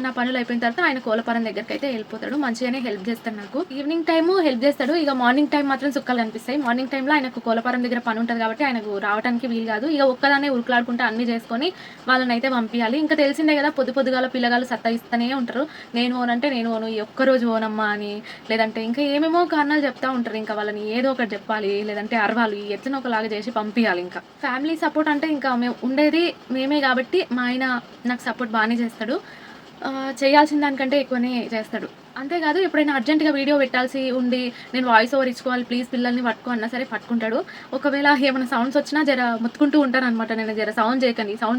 నా పనులయిపోయిన తర్వాత ఆయన కోళ్ళఫారం దగ్గరికైతే ఎళ్ళిపోతాడు. మంచిగానే హెల్ప్ చేస్తాడు నాకు. ఈవినింగ్ టైము హెల్ప్ చేస్తాడు. ఇగ మార్నింగ్ టైమ్ మాత్రం సుక్కలు కనిపిస్తాయి. మార్నింగ్ టైమ్‌లో ఆయనకు కోళ్ళఫారం దగ్గర పనుంటది కాబట్టి ఆయనకు రావటానికి వీలు గాదు. ఇగ ఒక్కదాన్నే ఉరుకులాడుకుంటా అన్నీ చేసుకొని వాళ్ళనైతే పంపియాలి. ఇంకా తెలిసిందే గదా! పొద్దుగాల పిల్లగాళ్ళు సత్తాయిస్తనే ఉంటారు. నేను పోనంటే నేను పోను. ఈ ఒక్కరోజు పోనమ్మా అని, లేదంటే ఇంకా ఏమేమో కారణాలు చెప్తా ఉంటారు. ఇంకా వాళ్ళని ఏదో ఒకటి చెప్పాలి, లేదంటే అరవాలి, ఎట్లనో ఒకలాగా చేసి పంపియాలి ఇంకా. ఫ్యామిలీ సపోర్ట్ అంటే ఇంకా ఉండేది మేమే గాబట్టి, మా ఆయన నాకు సపోర్ట్ బానే చేస్తాడు. చేయాల్సిన దానికంటే ఎక్కువనే చేస్తాడు. అంతేకాదు ఎప్పుడైనా అర్జెంట్‌గా వీడియో పెట్టాల్సి ఉండి, నేను వాయిస్ ఓవర్ ఇచ్చుకోవాలి ప్లీజ్ పిల్లల్ని పట్టుకో అన్నా సరే పట్టుకుంటాడు. ఒకవేళ ఏమైనా సౌండ్స్ వచ్చినా మొత్తుకుంటూ ఉంటాననమాట. నేను సౌండ్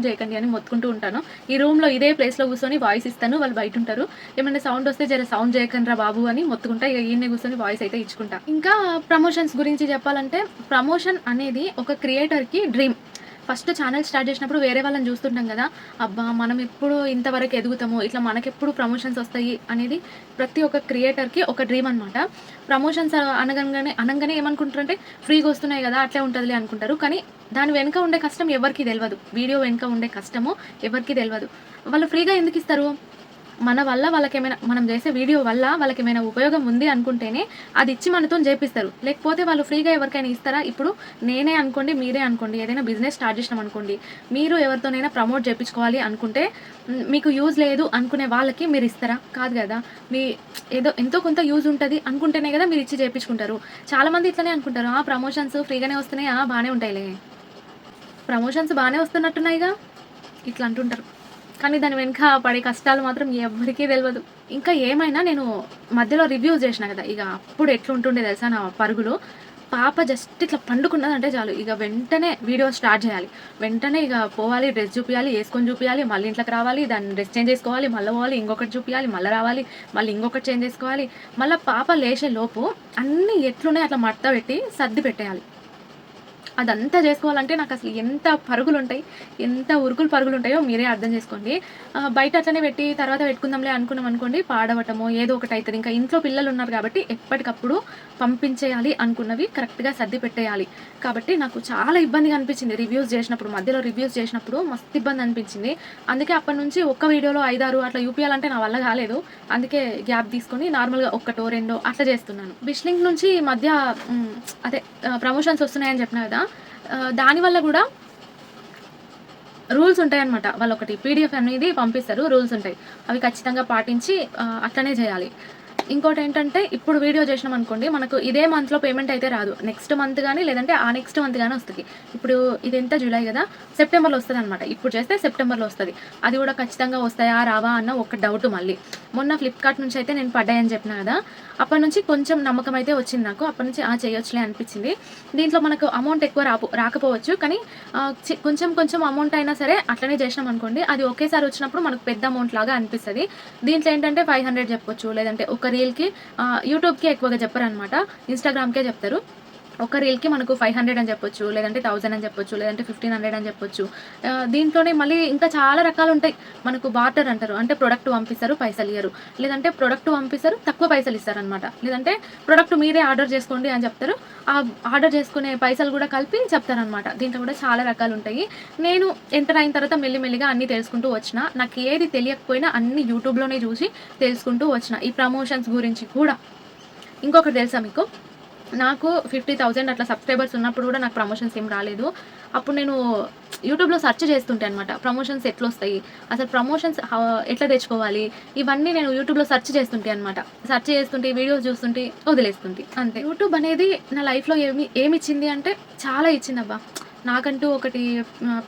చేయకండి అని మొత్తుకుంటూ ఉంటాను. ఈ రూమ్‌లో ఇదే ప్లేస్‌లో కూర్చొని వాయిస్ ఇస్తాను. వాళ్ళు బయటుంటారు. ఏమైనా సౌండ్ వస్తే సౌండ్ చేయకండిరా బాబు అని మొత్తుకుంటా. ఇగ ఈడనే కూర్చొని వాయిస్ అయితే ఇచ్చుకుంటా. ఇంకా ప్రమోషన్స్ గురించి చెప్పాలంటే, ప్రమోషన్ అనేది ఒక క్రియేటర్‌కి డ్రీమ్. ఫస్ట్ ఛానల్ స్టార్ట్ చేసినప్పుడు వేరే వాళ్ళని చూస్తుంటాం కదా! అబ్బా! మనం ఎప్పుడు ఇంతవరకు ఎదుగుతాము, ఇట్లా మనకెప్పుడు ప్రమోషన్స్ వస్తాయి అనేది ప్రతి ఒక్క క్రియేటర్‌కి ఒక డ్రీమ్ అనమాట. ప్రమోషన్స్ అనంగానే ఏమనుకుంటారంటే ఫ్రీగా వస్తున్నాయి కదా! అట్లే ఉంటదిలే అనుకుంటారు. కానీ దాని వెనుక ఉండే కష్టం ఎవరికీ తెలవదు. వీడియో వెనుక ఉండే కష్టము ఎవరికీ తెలవదు. వాళ్ళు ఫ్రీగా ఎందుకిస్తారు? మన వల్ల మనం చేసే వీడియో వల్ల వాళ్ళకేమైనా ఉపయోగం ఉంది అనుకుంటేనే అది ఇచ్చి మనతోని చేపిస్తారు. లేకపోతే వాళ్ళు ఫ్రీగా ఎవరికైనా ఇస్తారా? ఇప్పుడు నేనే అనుకోండి, మీరే అనుకోండి, ఏదైనా బిజినెస్ స్టార్ట్ చేసినామనుకోండి, మీరు ఎవరితోనైనా ప్రమోట్ చేపించుకోవాలి అనుకుంటే మీకు యూజ్ లేదు అనుకునే వాళ్ళకి మీరు ఇస్తారా? కాదు గదా! ఏదో ఎంతో కొంత యూజ్ ఉంటది అనుకుంటేనే గదా మీరు ఇచ్చి చేపించుకుంటారు. చాలామంది ఇట్లనే అనుకుంటారు. ప్రమోషన్స్ ఫ్రీగానే వస్తున్నాయి. బానే ఉంటాయిలే. ప్రమోషన్స్ బానే వస్తున్నట్టున్నాయిగా ఇట్లా అంటుంటారు. కానీ దాని వెనక పడే కష్టాలు మాత్రం ఎవ్వరికీ తెలియదు. ఇంకా ఏమైనా నేను మధ్యలో రివ్యూస్ చేసిన కదా, ఇక అప్పుడు ఎట్లుంటుండే తెలుసా నా పరుగులు. పాప జస్ట్ ఇట్లా పండుకున్నదంటే చాలు, ఇక వెంటనే వీడియో స్టార్ట్ చేయాలి. వెంటనే ఇక పోవాలి, డ్రెస్ చూపించాలి, వేసుకొని చూపించాలి, మళ్ళీ ఇంట్లోకి రావాలి, దాన్ని డ్రెస్ చేంజ్ చేసుకోవాలి, మళ్ళీ పోవాలి, ఇంకొకటి చూపించాలి, మళ్ళీ రావాలి, మళ్ళీ ఇంకొకటి చేంజ్ చేసుకోవాలి. మళ్ళీ పాప లేచే లోపు అన్నీ ఎట్లున్నాయి అట్లా మడత పెట్టి సర్ది పెట్టేయాలి. అదంతా చేసుకోవాలంటే నాకు అసలు ఎంత పరుగులు ఉంటాయి, ఎంత ఉరుకులు పరుగులు ఉంటాయో మీరే అర్థం చేసుకోండి. బయట అట్లనే పెట్టి తర్వాత పెట్టుకుందాంలే అనుకున్నాం అనుకోండి, పాడవటమో ఏదో ఒకటి అవుతుంది. ఇంకా ఇంట్లో పిల్లలు ఉన్నారు కాబట్టి ఎప్పటికప్పుడు పంపించేయాలి, అనుకున్నవి కరెక్ట్గా సర్ది పెట్టేయాలి. కాబట్టి నాకు చాలా ఇబ్బందిగా అనిపించింది రివ్యూస్ చేసినప్పుడు, మధ్యలో రివ్యూస్ చేసినప్పుడు మస్తు ఇబ్బంది అనిపించింది. అందుకే అప్పటి నుంచి ఒక్క వీడియోలో 5-6 అట్లా యూపీయాలంటే నా వల్ల కాలేదు. అందుకే గ్యాప్ తీసుకొని నార్మల్గా ఒక్కటో రెండో అట్లా చేస్తున్నాను. బిష్లింక్ నుంచి ఈ మధ్య అదే ప్రమోషన్స్ వస్తున్నాయని చెప్పిన కదా, దానివల్ల కూడా రూల్స్ ఉంటాయన్నమాట. వాళ్ళు ఒకటి పీడిఎఫ్ అనేది పంపిస్తారు, రూల్స్ ఉంటాయి, అవి ఖచ్చితంగా పాటించి అట్లనే చేయాలి. ఇంకోటి ఏంటంటే, ఇప్పుడు వీడియో చేసినాం అనుకోండి, మనకు ఇదే మంత్లో పేమెంట్ అయితే రాదు, నెక్స్ట్ మంత్ కానీ లేదంటే ఆ నెక్స్ట్ మంత్ కానీ వస్తుంది. ఇప్పుడు ఇది ఎంత జూలై కదా, సెప్టెంబర్లో వస్తుంది అనమాట. ఇప్పుడు చేస్తే సెప్టెంబర్లో వస్తుంది. అది కూడా ఖచ్చితంగా వస్తాయా రావా అన్న ఒక డౌట్. మళ్ళీ మొన్న ఫ్లిప్కార్ట్ నుంచి అయితే నేను పడ్డాయని చెప్పిన కదా, అప్పటి నుంచి కొంచెం నమ్మకం అయితే వచ్చింది నాకు. అప్పటి నుంచి చేయొచ్చులే అనిపించింది. దీంట్లో మనకు అమౌంట్ ఎక్కువ రాకపోవచ్చు, కానీ కొంచెం కొంచెం అమౌంట్ అయినా సరే అట్లనే చేసినాం అనుకోండి, అది ఒకేసారి వచ్చినప్పుడు మనకు పెద్ద అమౌంట్ లాగా అనిపిస్తుంది. దీంట్లో ఏంటంటే 500 చెప్పొచ్చు, లేదంటే ఒక రీల్కి యూట్యూబ్కి ఎక్కువగా చెప్పరు అనమాట, ఇన్స్టాగ్రామ్కే చెప్తారు. ఒక రీల్కి మనకు 500 అని చెప్పొచ్చు, లేదంటే 1000 అని చెప్పొచ్చు, లేదంటే 1500 అని చెప్పొచ్చు. దీంట్లోనే మళ్ళీ ఇంకా చాలా రకాలు ఉంటాయి. మనకు బార్టర్ అంటారు, అంటే ప్రొడక్ట్ పంపిస్తారు, పైసలు ఇయ్యరు, లేదంటే ప్రొడక్ట్ పంపిస్తారు, తక్కువ పైసలు ఇస్తారనమాట, లేదంటే ప్రొడక్ట్ మీరే ఆర్డర్ చేసుకోండి అని చెప్తారు, ఆ ఆర్డర్ చేసుకునే పైసలు కూడా కలిపి చెప్తారనమాట. దీంట్లో కూడా చాలా రకాలు ఉంటాయి. నేను ఎంటర్ అయిన తర్వాత మెల్లిమెల్లిగా అన్నీ తెలుసుకుంటూ వచ్చిన. నాకు ఏది తెలియకపోయినా అన్ని యూట్యూబ్లోనే చూసి తెలుసుకుంటూ వచ్చిన, ఈ ప్రమోషన్స్ గురించి కూడా. ఇంకొకటి తెలుసా మీకు, నాకు 50,000 అట్లా సబ్స్క్రైబర్స్ ఉన్నప్పుడు కూడా నాకు ప్రమోషన్స్ ఏం రాలేదు. అప్పుడు నేను యూట్యూబ్లో సెర్చ్ చేస్తుంటే అనమాట, ప్రమోషన్స్ ఎట్లా వస్తాయి, అసలు ప్రమోషన్స్ ఎట్లా తెచ్చుకోవాలి, ఇవన్నీ నేను యూట్యూబ్లో సెర్చ్ చేస్తుంటే అనమాట. సెర్చ్ చేస్తుంటే వీడియోస్ చూస్తుంటే వదిలేస్తుంటే అంతే. యూట్యూబ్ అనేది నా లైఫ్లో ఏమి ఇచ్చింది అంటే చాలా ఇచ్చిందబ్బా. నాకంటూ ఒకటి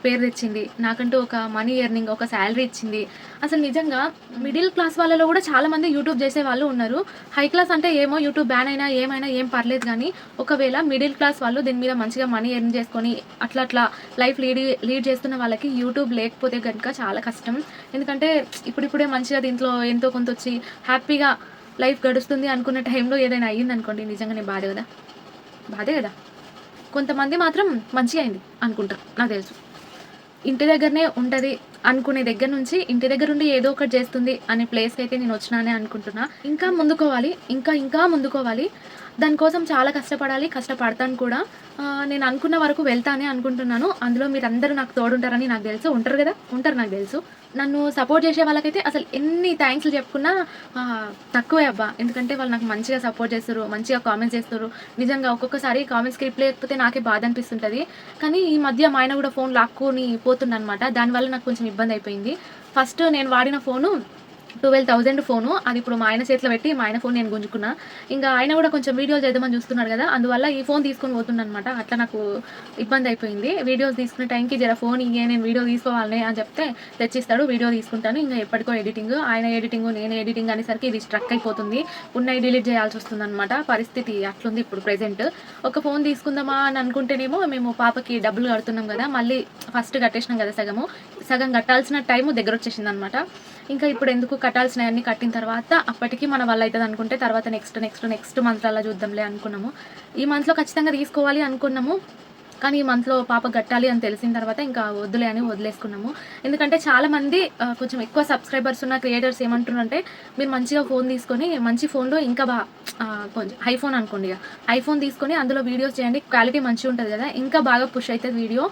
పేరు తెచ్చింది, నాకంటూ ఒక మనీ ఎర్నింగ్, ఒక శాలరీ ఇచ్చింది. అసలు నిజంగా మిడిల్ క్లాస్ వాళ్ళలో కూడా చాలామంది యూట్యూబ్ చేసే వాళ్ళు ఉన్నారు. హై క్లాస్ అంటే ఏమో యూట్యూబ్ బ్యాన్ అయినా ఏమైనా ఏం పర్లేదు, కానీ ఒకవేళ మిడిల్ క్లాస్ వాళ్ళు దీని మీద మంచిగా మనీ ఎర్న్ చేసుకొని అట్లా లైఫ్ లీడ్ చేస్తున్న వాళ్ళకి యూట్యూబ్ లేకపోతే కనుక చాలా కష్టం. ఎందుకంటే ఇప్పుడిప్పుడే మంచిగా దీంట్లో ఎంతో కొంత వచ్చి హ్యాపీగా లైఫ్ గడుస్తుంది అనుకున్న టైంలో ఏదైనా అయ్యింది అనుకోండి, నిజంగానే బాధే కదా. కొంతమంది మాత్రం మంచిగా అయింది అనుకుంటారు, నాకు తెలుసు. ఇంటి దగ్గరనే ఉంటుంది అనుకునే దగ్గర నుంచి ఇంటి దగ్గర ఉండి ఏదో ఒకటి చేస్తుంది అనే ప్లేస్కి అయితే నేను వచ్చినానే అనుకుంటున్నా. ఇంకా ముందుకోవాలి, ఇంకా ముందుకోవాలి. దానికోసం చాలా కష్టపడతాను కూడా. నేను అనుకున్న వరకు వెళ్తానే అనుకుంటున్నాను. అందులో మీరందరూ నాకు తోడుంటారని నాకు తెలుసు, ఉంటారు నాకు తెలుసు. నన్ను సపోర్ట్ చేసే వాళ్ళకైతే అసలు ఎన్ని థ్యాంక్స్లు చెప్పుకున్నా తక్కువే అబ్బా. ఎందుకంటే వాళ్ళు నాకు మంచిగా సపోర్ట్ చేస్తారు, మంచిగా కామెంట్స్ చేస్తారు. నిజంగా ఒక్కొక్కసారి కామెంట్స్కి రిప్లై లేకపోతే నాకే బాధ అనిపిస్తుంటుంది. కానీ ఈ మధ్య మా ఆయన కూడా ఫోన్ లాక్కొని పోతుండనమాట, దానివల్ల నాకు కొంచెం ఇబ్బంది అయిపోయింది. ఫస్ట్ నేను వాడిన ఫోను 12,000 ఫోను, అది ఇప్పుడు మా ఆయన చేతిలో పెట్టి మా ఆయన ఫోన్ నేను గుంజుకున్నా. ఇంకా ఆయన కూడా కొంచెం వీడియోస్ చేద్దామని చూస్తున్నాడు కదా, అందువల్ల ఈ ఫోన్ తీసుకొని పోతుండనమాట. అట్లా నాకు ఇబ్బంది అయిపోయింది. వీడియోస్ తీసుకునే టైంకి జర ఫోన్ ఇయ్యే, నేను వీడియో తీసుకోవాలని అని చెప్తే తెచ్చిస్తాడు, వీడియో తీసుకుంటాను. ఇంకా ఎప్పటికో ఎడిటింగ్, ఆయన ఎడిటింగ్ నేను ఎడిటింగ్ అనేసరికి ఇది స్ట్రక్ అయిపోతుంది, ఉన్నవి డిలీట్ చేయాల్సి వస్తుంది అనమాట. పరిస్థితి అట్లుంది ఇప్పుడు ప్రెజెంట్. ఒక ఫోన్ తీసుకుందామా అని అనుకుంటేనేమో మేము పాపకి డబ్బులు కడుతున్నాం కదా, మళ్ళీ ఫస్ట్ కట్టేసినాం కదా, సగం కట్టాల్సిన టైము దగ్గర వచ్చేసింది అనమాట. ఇంకా ఇప్పుడు ఎందుకు కట్టాల్సినవన్నీ కట్టిన తర్వాత అప్పటికి మన వల్ల అవుతుంది అనుకుంటే తర్వాత నెక్స్ట్ మంత్లో చూద్దాంలే అనుకున్నాము. ఈ మంత్లో ఖచ్చితంగా తీసుకోవాలి అనుకున్నాము, కానీ ఈ మంత్లో పాప కట్టాలి అని తెలిసిన తర్వాత ఇంకా వద్దులే అని వదిలేసుకున్నాము. ఎందుకంటే చాలామంది కొంచెం ఎక్కువ సబ్స్క్రైబర్స్ ఉన్న క్రియేటర్స్ ఏమంటున్నారంటే, మీరు మంచిగా ఫోన్ తీసుకొని మంచి ఫోన్లో ఇంకా కొంచెం ఐఫోన్ అనుకోండి, ఐఫోన్ తీసుకొని అందులో వీడియోస్ చేయండి, క్వాలిటీ మంచిగా ఉంటుంది కదా, ఇంకా బాగా పుష్ అవుతుంది వీడియో,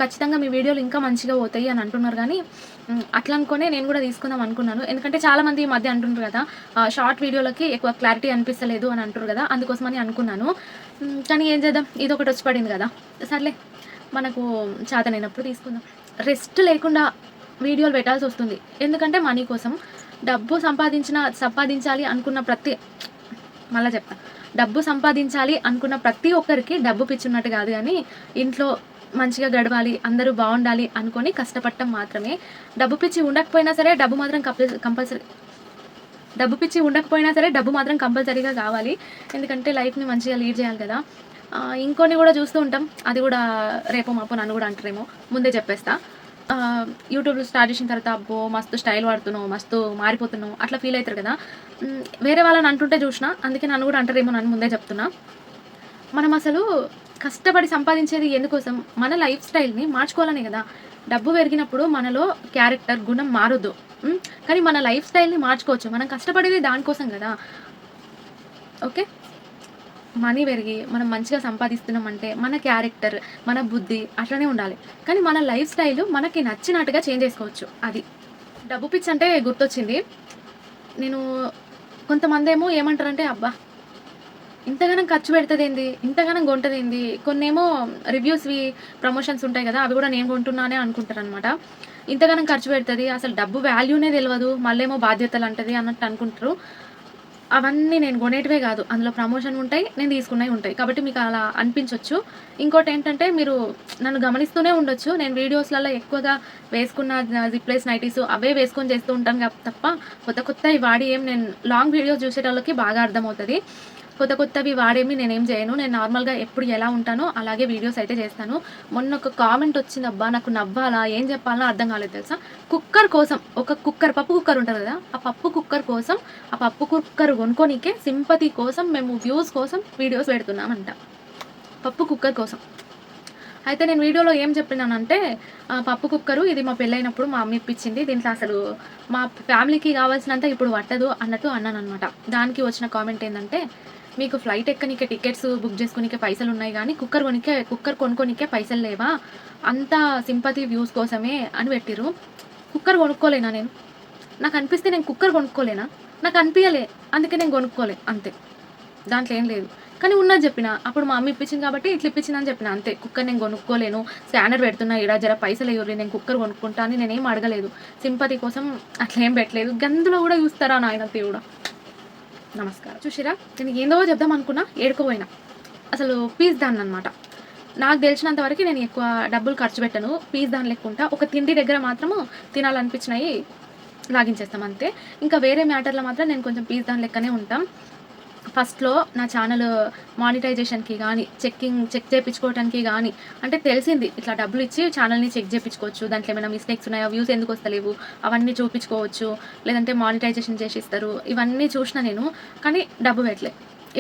ఖచ్చితంగా మీ వీడియోలు ఇంకా మంచిగా పోతాయి అని అంటున్నారు. కానీ అట్లా అనుకునే నేను కూడా తీసుకుందాం అనుకున్నాను. ఎందుకంటే చాలామంది ఈ మధ్య అంటుంటారు కదా, షార్ట్ వీడియోలకి ఎక్కువ క్లారిటీ అనిపిస్తలేదు అని అంటారు కదా, అందుకోసమని అనుకున్నాను. కానీ ఏం చేద్దాం, ఇది ఒకటి వచ్చి పడింది కదా, సర్లే మనకు చేతనైనప్పుడు తీసుకుందాం. రెస్ట్ లేకుండా వీడియోలు పెట్టాల్సి వస్తుంది, ఎందుకంటే మనీ కోసం. డబ్బు సంపాదించాలి అనుకున్న డబ్బు సంపాదించాలి అనుకున్న ప్రతి ఒక్కరికి డబ్బు పిచ్చున్నట్టు కాదు, కానీ ఇంట్లో మంచిగా గడవాలి, అందరూ బాగుండాలి అనుకొని కష్టపడటం మాత్రమే. డబ్బు పిచ్చి ఉండకపోయినా సరే డబ్బు మాత్రం కంపల్సరీ డబ్బు పిచ్చి ఉండకపోయినా సరే డబ్బు మాత్రం కంపల్సరీగా కావాలి. ఎందుకంటే లైఫ్ని మంచిగా లీడ్ చేయాలి కదా. ఇంకొన్ని కూడా చూస్తూ ఉంటాం, అది కూడా రేపో మాపో నన్ను కూడా అంటారేమో, ముందే చెప్పేస్తా. యూట్యూబ్ స్టార్ట్ చేసిన తర్వాత అబ్బో మస్తు స్టైల్ వాడుతున్నావు, మస్తు మారిపోతున్నావు అట్లా ఫీల్ అవుతారు కదా. వేరే వాళ్ళని అంటుంటే చూసిన, అందుకే నన్ను కూడా అంటారేమో నన్ను ముందే చెప్తున్నా. మనం అసలు కష్టపడి సంపాదించేది ఎందుకోసం? మన లైఫ్ స్టైల్ని మార్చుకోవాలనే కదా. డబ్బు పెరిగినప్పుడు మనలో క్యారెక్టర్ గుణం మారొద్దు, కానీ మన లైఫ్ స్టైల్ని మార్చుకోవచ్చు. మనం కష్టపడేది దానికోసం కదా. ఓకే, మనీ పెరిగి మనం మంచిగా సంపాదిస్తున్నామంటే మన క్యారెక్టర్, మన బుద్ధి అట్లనే ఉండాలి. కానీ మన లైఫ్ స్టైల్ మనకి నచ్చినట్టుగా చేంజ్ చేసుకోవచ్చు. అది డబ్బు పిచ్చి అంటే గుర్తొచ్చింది. నేను కొంతమంది ఏమో ఏమంటారంటే, అబ్బా ఇంతగానం ఖర్చు పెడతదేంది, ఇంతగానం కొంటదేంది. కొన్నేమో రివ్యూస్వి ప్రమోషన్స్ ఉంటాయి కదా, అవి కూడా నేను కొంటున్నానే అనుకుంటారనమాట. ఇంతగానం ఖర్చు పెడుతుంది, అసలు డబ్బు వాల్యూనే తెలియదు, మళ్ళేమో బాధ్యతలు అంటది అన్నట్టు అనుకుంటారు. అవన్నీ నేను కొనేటివే కాదు, అందులో ప్రమోషన్ ఉంటాయి, నేను తీసుకున్నవి ఉంటాయి. కాబట్టి మీకు అలా అనిపించవచ్చు. ఇంకోటి ఏంటంటే, మీరు నన్ను గమనిస్తూనే ఉండొచ్చు. నేను వీడియోస్లలో ఎక్కువగా వేసుకున్న జిప్లెస్ నైటీస్ అవే వేసుకొని చేస్తూ ఉంటాను తప్ప కొత్త కొత్తవి వాడి ఏం, నేను లాంగ్ వీడియోస్ చూసేటోళ్ళకి బాగా అర్థమవుతుంది. కొత్త కొత్తవి వాడేమి నేనేం చేయను. నేను నార్మల్‌గా ఎప్పుడు ఎలా ఉంటానో అలాగే వీడియోస్ అయితే చేస్తాను. మొన్న ఒక కామెంట్ వచ్చిందబ్బా, నాకు నవ్వాలా ఏం చెప్పాలనో అర్థం కాలేదు తెలుసా. కుక్కర్ కోసం, ఒక కుక్కర్, పప్పు కుక్కర్ ఉంటది కదా, ఆ పప్పు కుక్కర్ కోసం, ఆ పప్పు కుక్కర్ కొనుక్కోనీకే సింపతి కోసం మేము వ్యూస్ కోసం వీడియోస్ పెడుతున్నామంట. పప్పు కుక్కర్ కోసం. అయితే నేను వీడియోలో ఏం చెప్పినానంటే, పప్పు కుక్కరు ఇది మా పెళ్ళైనప్పుడు మా అమ్మ ఇప్పించింది. దీంట్లో అసలు మా ఫ్యామిలీకి కావాల్సినంత ఇప్పుడు పట్టదు అన్నట్టు అన్నాననమాట. దానికి వచ్చిన కామెంట్ ఏందంటే, మీకు ఫ్లైట్ ఎక్కనీకే టికెట్స్ బుక్ చేసుకోనీకే పైసలున్నాయి గానీ కుక్కర్ కొనుక్కోనీకే పైసలు లేవా? అంతా సింపతి వ్యూస్ కోసమే అని పెట్టిర్రు. కుక్కర్ కొనుక్కోలేనా నేను? నాకు అనిపిస్తే నేను కుక్కర్ కొనుక్కోలేనా? నాకు అనిపియలే, అందుకే నేను కొనుక్కోలే అంతే. దాంట్లో ఏం లేదు. కానీ ఉన్నది చెప్పిన. అప్పుడు మా అమ్మ ఇప్పించింది కాబట్టి ఇట్లా ఇప్పించిందని చెప్పిన అంతే. కుక్కర్ నేను కొనుక్కోలేను, స్కానర్ పెడుతున్నా ఈడ, జర పైసలు ఇవ్వుర్రి, నేను కుక్కర్ కొనుక్కుంటా అని నేనేం అడగలేదు. సింపతి కోసం అట్లా ఏం పెట్టలేదు. గందులో కూడా చూస్తారా నాయన దేవుడా. నమస్కారం. చూసిరా, నేను ఏందో చెప్దాం అనుకున్నా, ఏడుకోపోయినా. అసలు పీస్ దాన్ని అనమాట. నాకు తెలిసినంత వరకు నేను ఎక్కువ డబ్బులు ఖర్చు పెట్టను. పీస్ దాని లెక్కుంటా. ఒక తిండి దగ్గర మాత్రము తినాలనిపించినవి లాగించేస్తాం అంతే. ఇంకా వేరే మ్యాటర్లో మాత్రం నేను కొంచెం పీస్ దాని లెక్కనే ఉంటాం. ఫస్ట్‌లో నా ఛానల్ మానిటైజేషన్‌కి గానీ, చెక్ చేపించుకోవటానికి గానీ, అంటే తెలిసింది ఇట్లా డబ్బులు ఇచ్చి ఛానల్‌ని చెక్ చేపించుకోవచ్చు. దాంట్లో ఏమైనా మిస్టేక్స్ ఉన్నాయా, వ్యూస్ ఎందుకు వస్తలేవు అవన్నీ చూపించుకోవచ్చు. లేదంటే మానిటైజేషన్ చేసిస్తారు. ఇవన్నీ చూసిన నేను. కానీ డబ్బు పెట్టలే.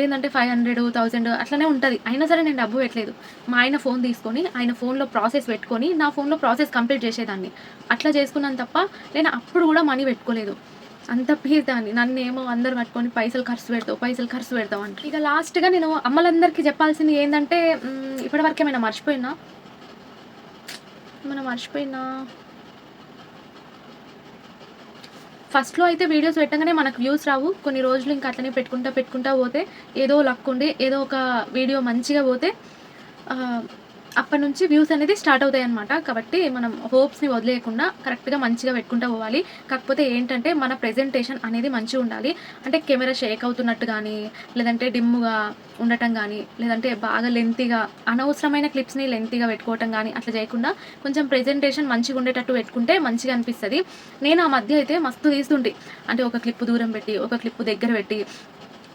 ఏందంటే 500, 1000 అట్లనే ఉంటది. అయినా సరే నేను డబ్బు పెట్టలేదు. మా ఆయన ఫోన్ తీసుకొని, ఆయన ఫోన్‌లో ప్రాసెస్ పెట్టుకొని, నా ఫోన్‌లో ప్రాసెస్ కంప్లీట్ చేసేదాన్ని. అట్లా చేసుకున్నాను తప్ప, నేను అప్పుడు కూడా మనీ పెట్టుకోలేదు. అంత దాన్ని నన్నేమో అందరూ పట్టుకొని పైసలు ఖర్చు పెడతావు అంటారు. ఇక లాస్ట్‌గా నేను అమ్మలందరికీ చెప్పాల్సింది ఏందంటే, ఇప్పటివరకు ఏమైనా మర్చిపోయినా? ఫస్ట్‌లో అయితే వీడియోస్ పెట్టంగానే మనకు వ్యూస్ రావు. కొన్ని రోజులు ఇంకా అట్లనే పెట్టుకుంటా పోతే, ఏదో లక్ ఉండి ఏదో ఒక వీడియో మంచిగా పోతే అప్పటినుంచి వ్యూస్ అనేది స్టార్ట్ అవుతాయన్నమాట. కాబట్టి మనం హోప్స్‌ని వదిలేయకుండా కరెక్ట్‌గా మంచిగా పెట్టుకుంటూ పోవాలి. కాకపోతే ఏంటంటే, మన ప్రెజెంటేషన్ అనేది మంచిగుండాలి. అంటే కెమెరా షేక్ అవుతున్నట్టు గానీ, లేదంటే డిమ్‌గా ఉండటం గానీ, లేదంటే బాగా లెంతీగా అనవసరమైన క్లిప్స్‌ని లెంతీగా పెట్టుకోవటం గానీ, అట్లా చేయకుండా కొంచెం ప్రెజెంటేషన్ మంచిగుండేటట్టు పెట్టుకుంటే మంచిగా అనిపిస్తది. నేను ఆ మధ్య అయితే మస్తు తీస్తుంటి. అంటే ఒక క్లిప్ దూరం పెట్టి, ఒక క్లిప్ దగ్గర పెట్టి,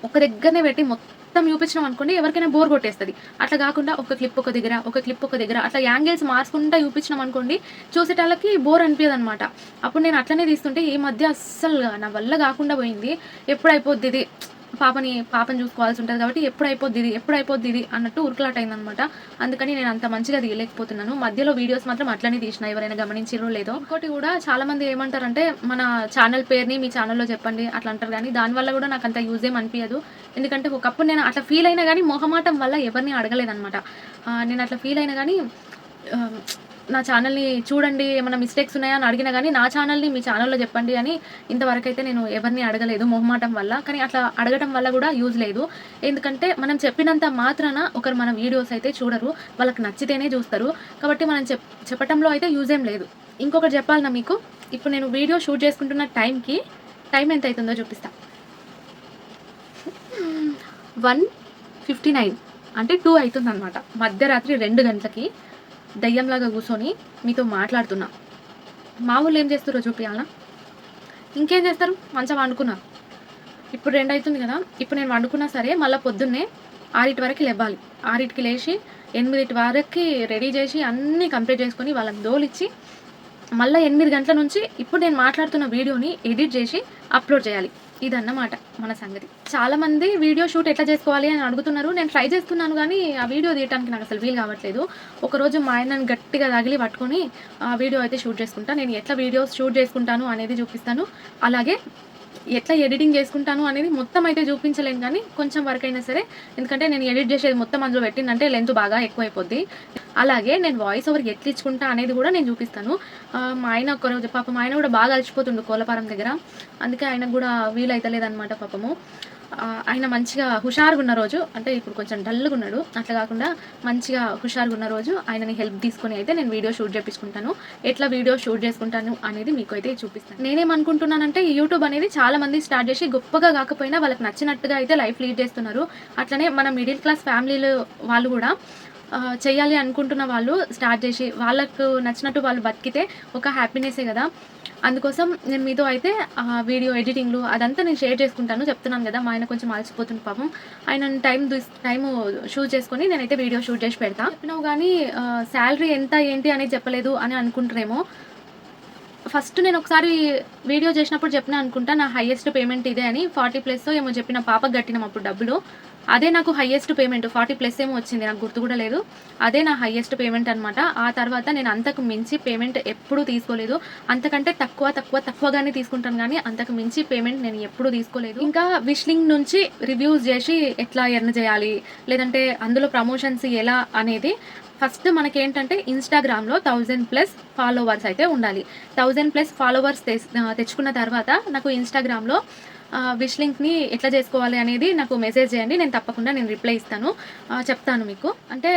ఒక దగ్గరనే పెట్టి మొత్తం చూపించినాం అనుకోండి, ఎవరికైనా బోర్ కొట్టేస్తది. అట్లా కాకుండా ఒక క్లిప్ ఒక దగ్గర, ఒక క్లిప్ ఒక దగ్గర అట్లా యాంగిల్స్ మార్చుకుంటా చూపించినాం అనుకోండి, చూసేటాళ్ళకి బోర్ అనిపియదనమాట. అప్పుడు నేను అట్లనే తీస్తుంటే, ఈ మధ్య అస్సలుగా నా వల్ల కాకుండా పోయింది. ఎప్పుడైపోద్ది ఇది, పాపని చూసుకోవాల్సి ఉంటది కాబట్టి ఎప్పుడైపోద్ది ఇది అన్నట్టు ఉరుకులాటయిందనమాట. అందుకని నేను అంత మంచిగా తీయలేకపోతున్నాను. మధ్యలో వీడియోస్ మాత్రం అట్లనే తీసినా, ఎవరైనా గమనించిర్రో లేదో. ఇంకోటి కూడా చాలామంది ఏమంటారంటే, మన ఛానల్ పేరుని మీ ఛానల్‌లో చెప్పండి అట్లా అంటారు గానీ, దానివల్ల కూడా నాకు అంత యూజ్ ఏం అనిపియదు. ఎందుకంటే ఒకప్పుడు నేను అట్లా ఫీల్ అయినా గానీ, మొహమాటం వల్ల ఎవరిని అడగలేదనమాట. నేను అట్లా ఫీల్ అయినా గానీ, ఆహ్, నా ఛానల్‌ని చూడండి, ఏమన్నా మిస్టేక్స్ ఉన్నాయా అని అడిగినా గానీ, నా ఛానల్‌ని మీ ఛానల్‌లో చెప్పండి అని ఇంతవరకైతే నేను ఎవరిని అడగలేదు మొహమాటం వల్ల. కానీ అట్లా అడగటం వల్ల కూడా యూజ్ లేదు. ఎందుకంటే, మనం చెప్పినంత మాత్రాన ఒకరు మన వీడియోస్ అయితే చూడరు. వాళ్ళకి నచ్చితేనే చూస్తారు. కాబట్టి మనం చెప్పటంలో అయితే యూజ్ ఏం లేదు. ఇంకొకటి చెప్పాలనా మీకు, ఇప్పుడు నేను వీడియో షూట్ చేసుకుంటున్న టైం ఎంత అయితుందో చూపిస్తా. 1:59 అంటే 2 అయితుందనమాట. మధ్యరాత్రి 2 గంటలకి దయ్యంలాగా కూర్చొని మీతో మాట్లాడుతున్నా. మా ఊళ్ళు ఏం చేస్తారో చూపియాలనా? ఇంకేం చేస్తారు, మంచిగా వండుకున్నారు. ఇప్పుడు 2 అవుతుంది కదా, ఇప్పుడు నేను వండుకున్నా సరే మళ్ళీ పొద్దున్నే 6 వరకు లేవాలి. 6కి లేచి 8 వరకు రెడీ చేసి అన్నీ కంప్లీట్ చేసుకొని వాళ్ళకి దోలిచ్చి మళ్ళీ 8 గంటల నుంచి ఇప్పుడు నేను మాట్లాడుతున్న వీడియోని ఎడిట్ చేసి అప్లోడ్ చేయాలి. ఇదన్నమాట మన సంగతి. చాలామంది వీడియో షూట్ ఎట్లా చేసుకోవాలి అని అడుగుతున్నారు. నేను ట్రై చేస్తున్నాను కానీ ఆ వీడియో తీయడానికి నాకు అసలు వీలు కావట్లేదు. ఒకరోజు మా ఆయనని గట్టిగా తగిలి పట్టుకొని ఆ వీడియో అయితే షూట్ చేసుకుంటాను. నేను ఎట్లా వీడియోస్ షూట్ చేసుకుంటాను అనేది చూపిస్తాను. అలాగే ఎట్లా ఎడిటింగ్ చేసుకుంటాను అనేది మొత్తం అయితే చూపించలేను కానీ కొంచెం వరకు అయినా సరే, ఎందుకంటే నేను ఎడిట్ చేసేది మొత్తం అందులో పెట్టిందంటే లెంత్ బాగా ఎక్కువైపోద్ది. అలాగే నేను వాయిస్ ఓవర్ ఎట్లా ఇచ్చుకుంటా అనేది కూడా నేను చూపిస్తాను. మా ఆయన ఒక్కరోజు పాపం ఆయన కూడా బాగా అలసిపోతుండు కోలపారం దగ్గర, అందుకే ఆయనకు కూడా వీలైతలేదన్నమాట పాపము. ఆయన మంచిగా హుషారుగా ఉన్న రోజు, అంటే ఇప్పుడు కొంచెం డల్గా ఉన్నాడు, అట్లా కాకుండా మంచిగా హుషారుగా ఉన్న రోజు ఆయనని హెల్ప్ తీసుకొని అయితే నేను వీడియో షూట్ చేపించుకుంటాను. ఎట్లా వీడియో షూట్ చేసుకుంటాను అనేది మీకు అయితే చూపిస్తాను. నేనేమనుకుంటున్నానంటే యూట్యూబ్ అనేది చాలా మంది స్టార్ట్ చేసి గొప్పగా కాకపోయినా వాళ్ళకి నచ్చినట్టుగా అయితే లైఫ్ లీడ్ చేస్తున్నారు. అట్లనే మన మిడిల్ క్లాస్ ఫ్యామిలీలు వాళ్ళు కూడా చేయాలి అనుకుంటున్న వాళ్ళు స్టార్ట్ చేసి వాళ్ళకు నచ్చినట్టు వాళ్ళు బతికితే ఒక హ్యాపీనెస్సే కదా. అందుకోసం నేను మీతో అయితే వీడియో ఎడిటింగ్లు అదంతా నేను షేర్ చేసుకుంటాను. చెప్తున్నాను కదా, మా ఆయన కొంచెం అలసిపోతుంది పాపం. ఆయన టైము షూట్ చేసుకొని నేనైతే వీడియో షూట్ చేసి పెడతా. చెప్పినావు కానీ శాలరీ ఎంత ఏంటి అనేది చెప్పలేదు అని అనుకుంటారేమో. ఫస్ట్ నేను ఒకసారి వీడియో చేసినప్పుడు చెప్పిన అనుకుంటా, నా హైయెస్ట్ పేమెంట్ ఇదే అని. 40+ ఏమో చెప్పిన, పాపకు కట్టినాం అప్పుడు డబ్బులు. అదే నాకు హైయెస్ట్ పేమెంట్. 40+ ఏమో వచ్చింది, నాకు గుర్తు కూడా లేదు. అదే నా హైయెస్ట్ పేమెంట్ అనమాట. ఆ తర్వాత నేను అంతకు మించి పేమెంట్ ఎప్పుడూ తీసుకోలేదు. అంతకంటే తక్కువగానే తీసుకుంటాను కానీ అంతకు మించి పేమెంట్ నేను ఎప్పుడూ తీసుకోలేదు. ఇంకా విష్లింగ్ నుంచి రివ్యూస్ చేసి ఎట్లా ఎర్న్ చేయాలి, లేదంటే అందులో ప్రమోషన్స్ ఎలా అనేది ఫస్ట్ మనకేంటంటే ఇన్స్టాగ్రామ్లో 1000+ ఫాలోవర్స్ అయితే ఉండాలి. 1000+ ఫాలోవర్స్ తెచ్చుకున్న తర్వాత నాకు ఇన్స్టాగ్రామ్లో విష్ లింక్ని ఎట్లా చేసుకోవాలి అనేది నాకు మెసేజ్ చేయండి. నేను తప్పకుండా రిప్లై ఇస్తాను, చెప్తాను మీకు. అంటే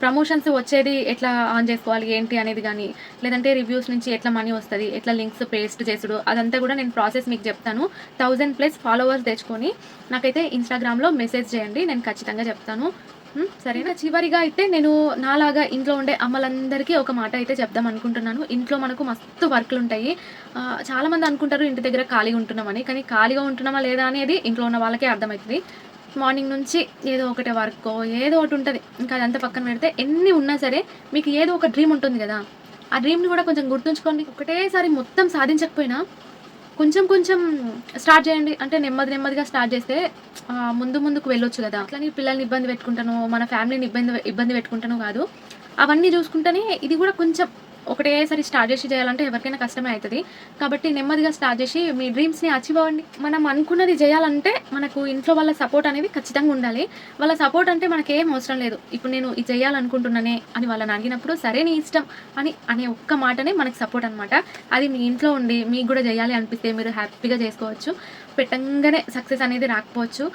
ప్రమోషన్స్ వచ్చేది ఎట్లా ఆన్ చేసుకోవాలి ఏంటి అనేది కానీ, లేదంటే రివ్యూస్ నుంచి ఎట్లా మనీ వస్తుంది, ఎట్లా లింక్స్ పేస్ట్ చేసుడు, అదంతా కూడా నేను ప్రాసెస్ మీకు చెప్తాను. 1000+ ఫాలోవర్స్ తెచ్చుకొని నాకైతే ఇన్స్టాగ్రామ్లో మెసేజ్ చేయండి, నేను ఖచ్చితంగా చెప్తాను. సరేనా? చివరిగా అయితే నేను నాలాగా ఇంట్లో ఉండే అమ్మలందరికీ ఒక మాట అయితే చెప్దాం అనుకుంటున్నాను. ఇంట్లో మనకు మస్తు వర్క్లు ఉంటాయి. చాలామంది అనుకుంటారు ఇంటి దగ్గర ఖాళీగా ఉంటున్నామని, కానీ ఖాళీగా ఉంటున్నామా లేదా అనేది ఇంట్లో ఉన్న వాళ్ళకే అర్థమవుతుంది. మార్నింగ్ నుంచి ఏదో ఒకటి వర్క్ ఏదో ఒకటి ఉంటుంది. ఇంకా అదంతా పక్కన పెడితే ఎన్ని ఉన్నా సరే మీకు ఏదో ఒక డ్రీమ్ ఉంటుంది కదా, ఆ డ్రీమ్ని కూడా కొంచెం గుర్తుంచుకోండి. ఒకటేసారి మొత్తం సాధించకపోయినా కొంచెం స్టార్ట్ చేయండి. అంటే నెమ్మదిగా స్టార్ట్ చేస్తే ముందుకు వెళ్ళొచ్చు కదా. అట్లని పిల్లల్ని ఇబ్బంది పెట్టుకుంటాను, మన ఫ్యామిలీని ఇబ్బంది పెట్టుకుంటాను కాదు. అవన్నీ చూసుకుంటేనే ఇది కూడా కొంచెం ఒకటేసారి స్టార్ట్ చేసి చేయాలంటే ఎవరికైనా కష్టమే అవుతుంది. కాబట్టి నెమ్మదిగా స్టార్ట్ చేసి మీ డ్రీమ్స్ని అచీవ్ అవ్వండి. మనం అనుకున్నది చేయాలంటే మనకు ఇంట్లో వాళ్ళ సపోర్ట్ అనేది ఖచ్చితంగా ఉండాలి. వాళ్ళ సపోర్ట్ అంటే మనకేం అవసరం లేదు. ఇప్పుడు నేను ఇది చేయాలనుకుంటున్నానే అని వాళ్ళని అడిగినప్పుడు సరే నీ ఇష్టం అనే ఒక్క మాటనే మనకు సపోర్ట్ అనమాట. అది మీ ఇంట్లో ఉండి మీకు కూడా చేయాలి అనిపిస్తే మీరు హ్యాపీగా చేసుకోవచ్చు. పెట్టంగానే సక్సెస్ అనేది రాకపోవచ్చు.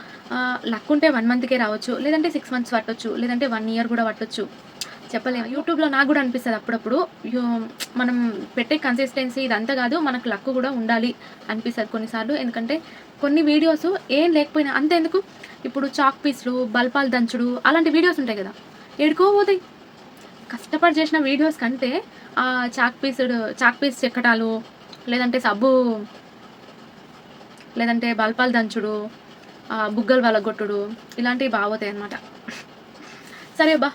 లక్ ఉంటే 1 మంత్కే రావచ్చు, లేదంటే 6 మంత్స్ పట్టొచ్చు, లేదంటే 1 ఇయర్ కూడా పట్టొచ్చు, చెప్పలేము. యూట్యూబ్లో నాకు కూడా అనిపిస్తుంది అప్పుడప్పుడు మనం పెట్టే కన్సిస్టెన్సీ ఇదంతా కాదు, మనకు లక్ కూడా ఉండాలి అనిపిస్తుంది కొన్నిసార్లు. ఎందుకంటే కొన్ని వీడియోస్ ఏం లేకపోయినా అంతెందుకు, ఇప్పుడు చాక్ పీస్లు బల్పాలు దంచుడు అలాంటి వీడియోస్ ఉంటాయి కదా, ఏడుకోపోతాయి. కష్టపడి చేసిన వీడియోస్ కంటే చాక్ పీస్ చెక్కటాలు, లేదంటే సబ్బు, లేదంటే బల్పాలు దంచుడు, బుగ్గలు వలగొట్టుడు, ఇలాంటివి బాగోతాయి అన్నమాట. సరే బా,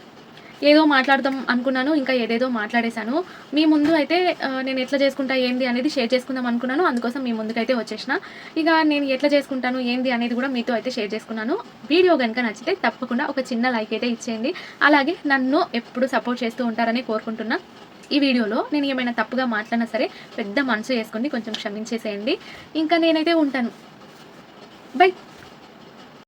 ఏదో మాట్లాడదాం అనుకున్నాను, ఇంకా ఏదేదో మాట్లాడేశాను. మీ ముందు అయితే నేను ఎట్లా చేసుకుంటా ఏంది అనేది షేర్ చేసుకుందాం అనుకున్నాను. అందుకోసం మీ ముందుకైతే వచ్చేసిన. ఇక నేను ఎట్లా చేసుకుంటాను ఏంది అనేది కూడా మీతో అయితే షేర్ చేసుకున్నాను. వీడియో కనుక నచ్చితే తప్పకుండా ఒక చిన్న లైక్ అయితే ఇచ్చేయండి. అలాగే నన్ను ఎప్పుడు సపోర్ట్ చేస్తూ ఉంటారని కోరుకుంటున్నా. ఈ వీడియోలో నేను ఏమైనా తప్పుగా మాట్లాడినా సరే పెద్ద మనసు వేసుకొని కొంచెం క్షమించేసేయండి. ఇంకా నేనైతే ఉంటాను. బై.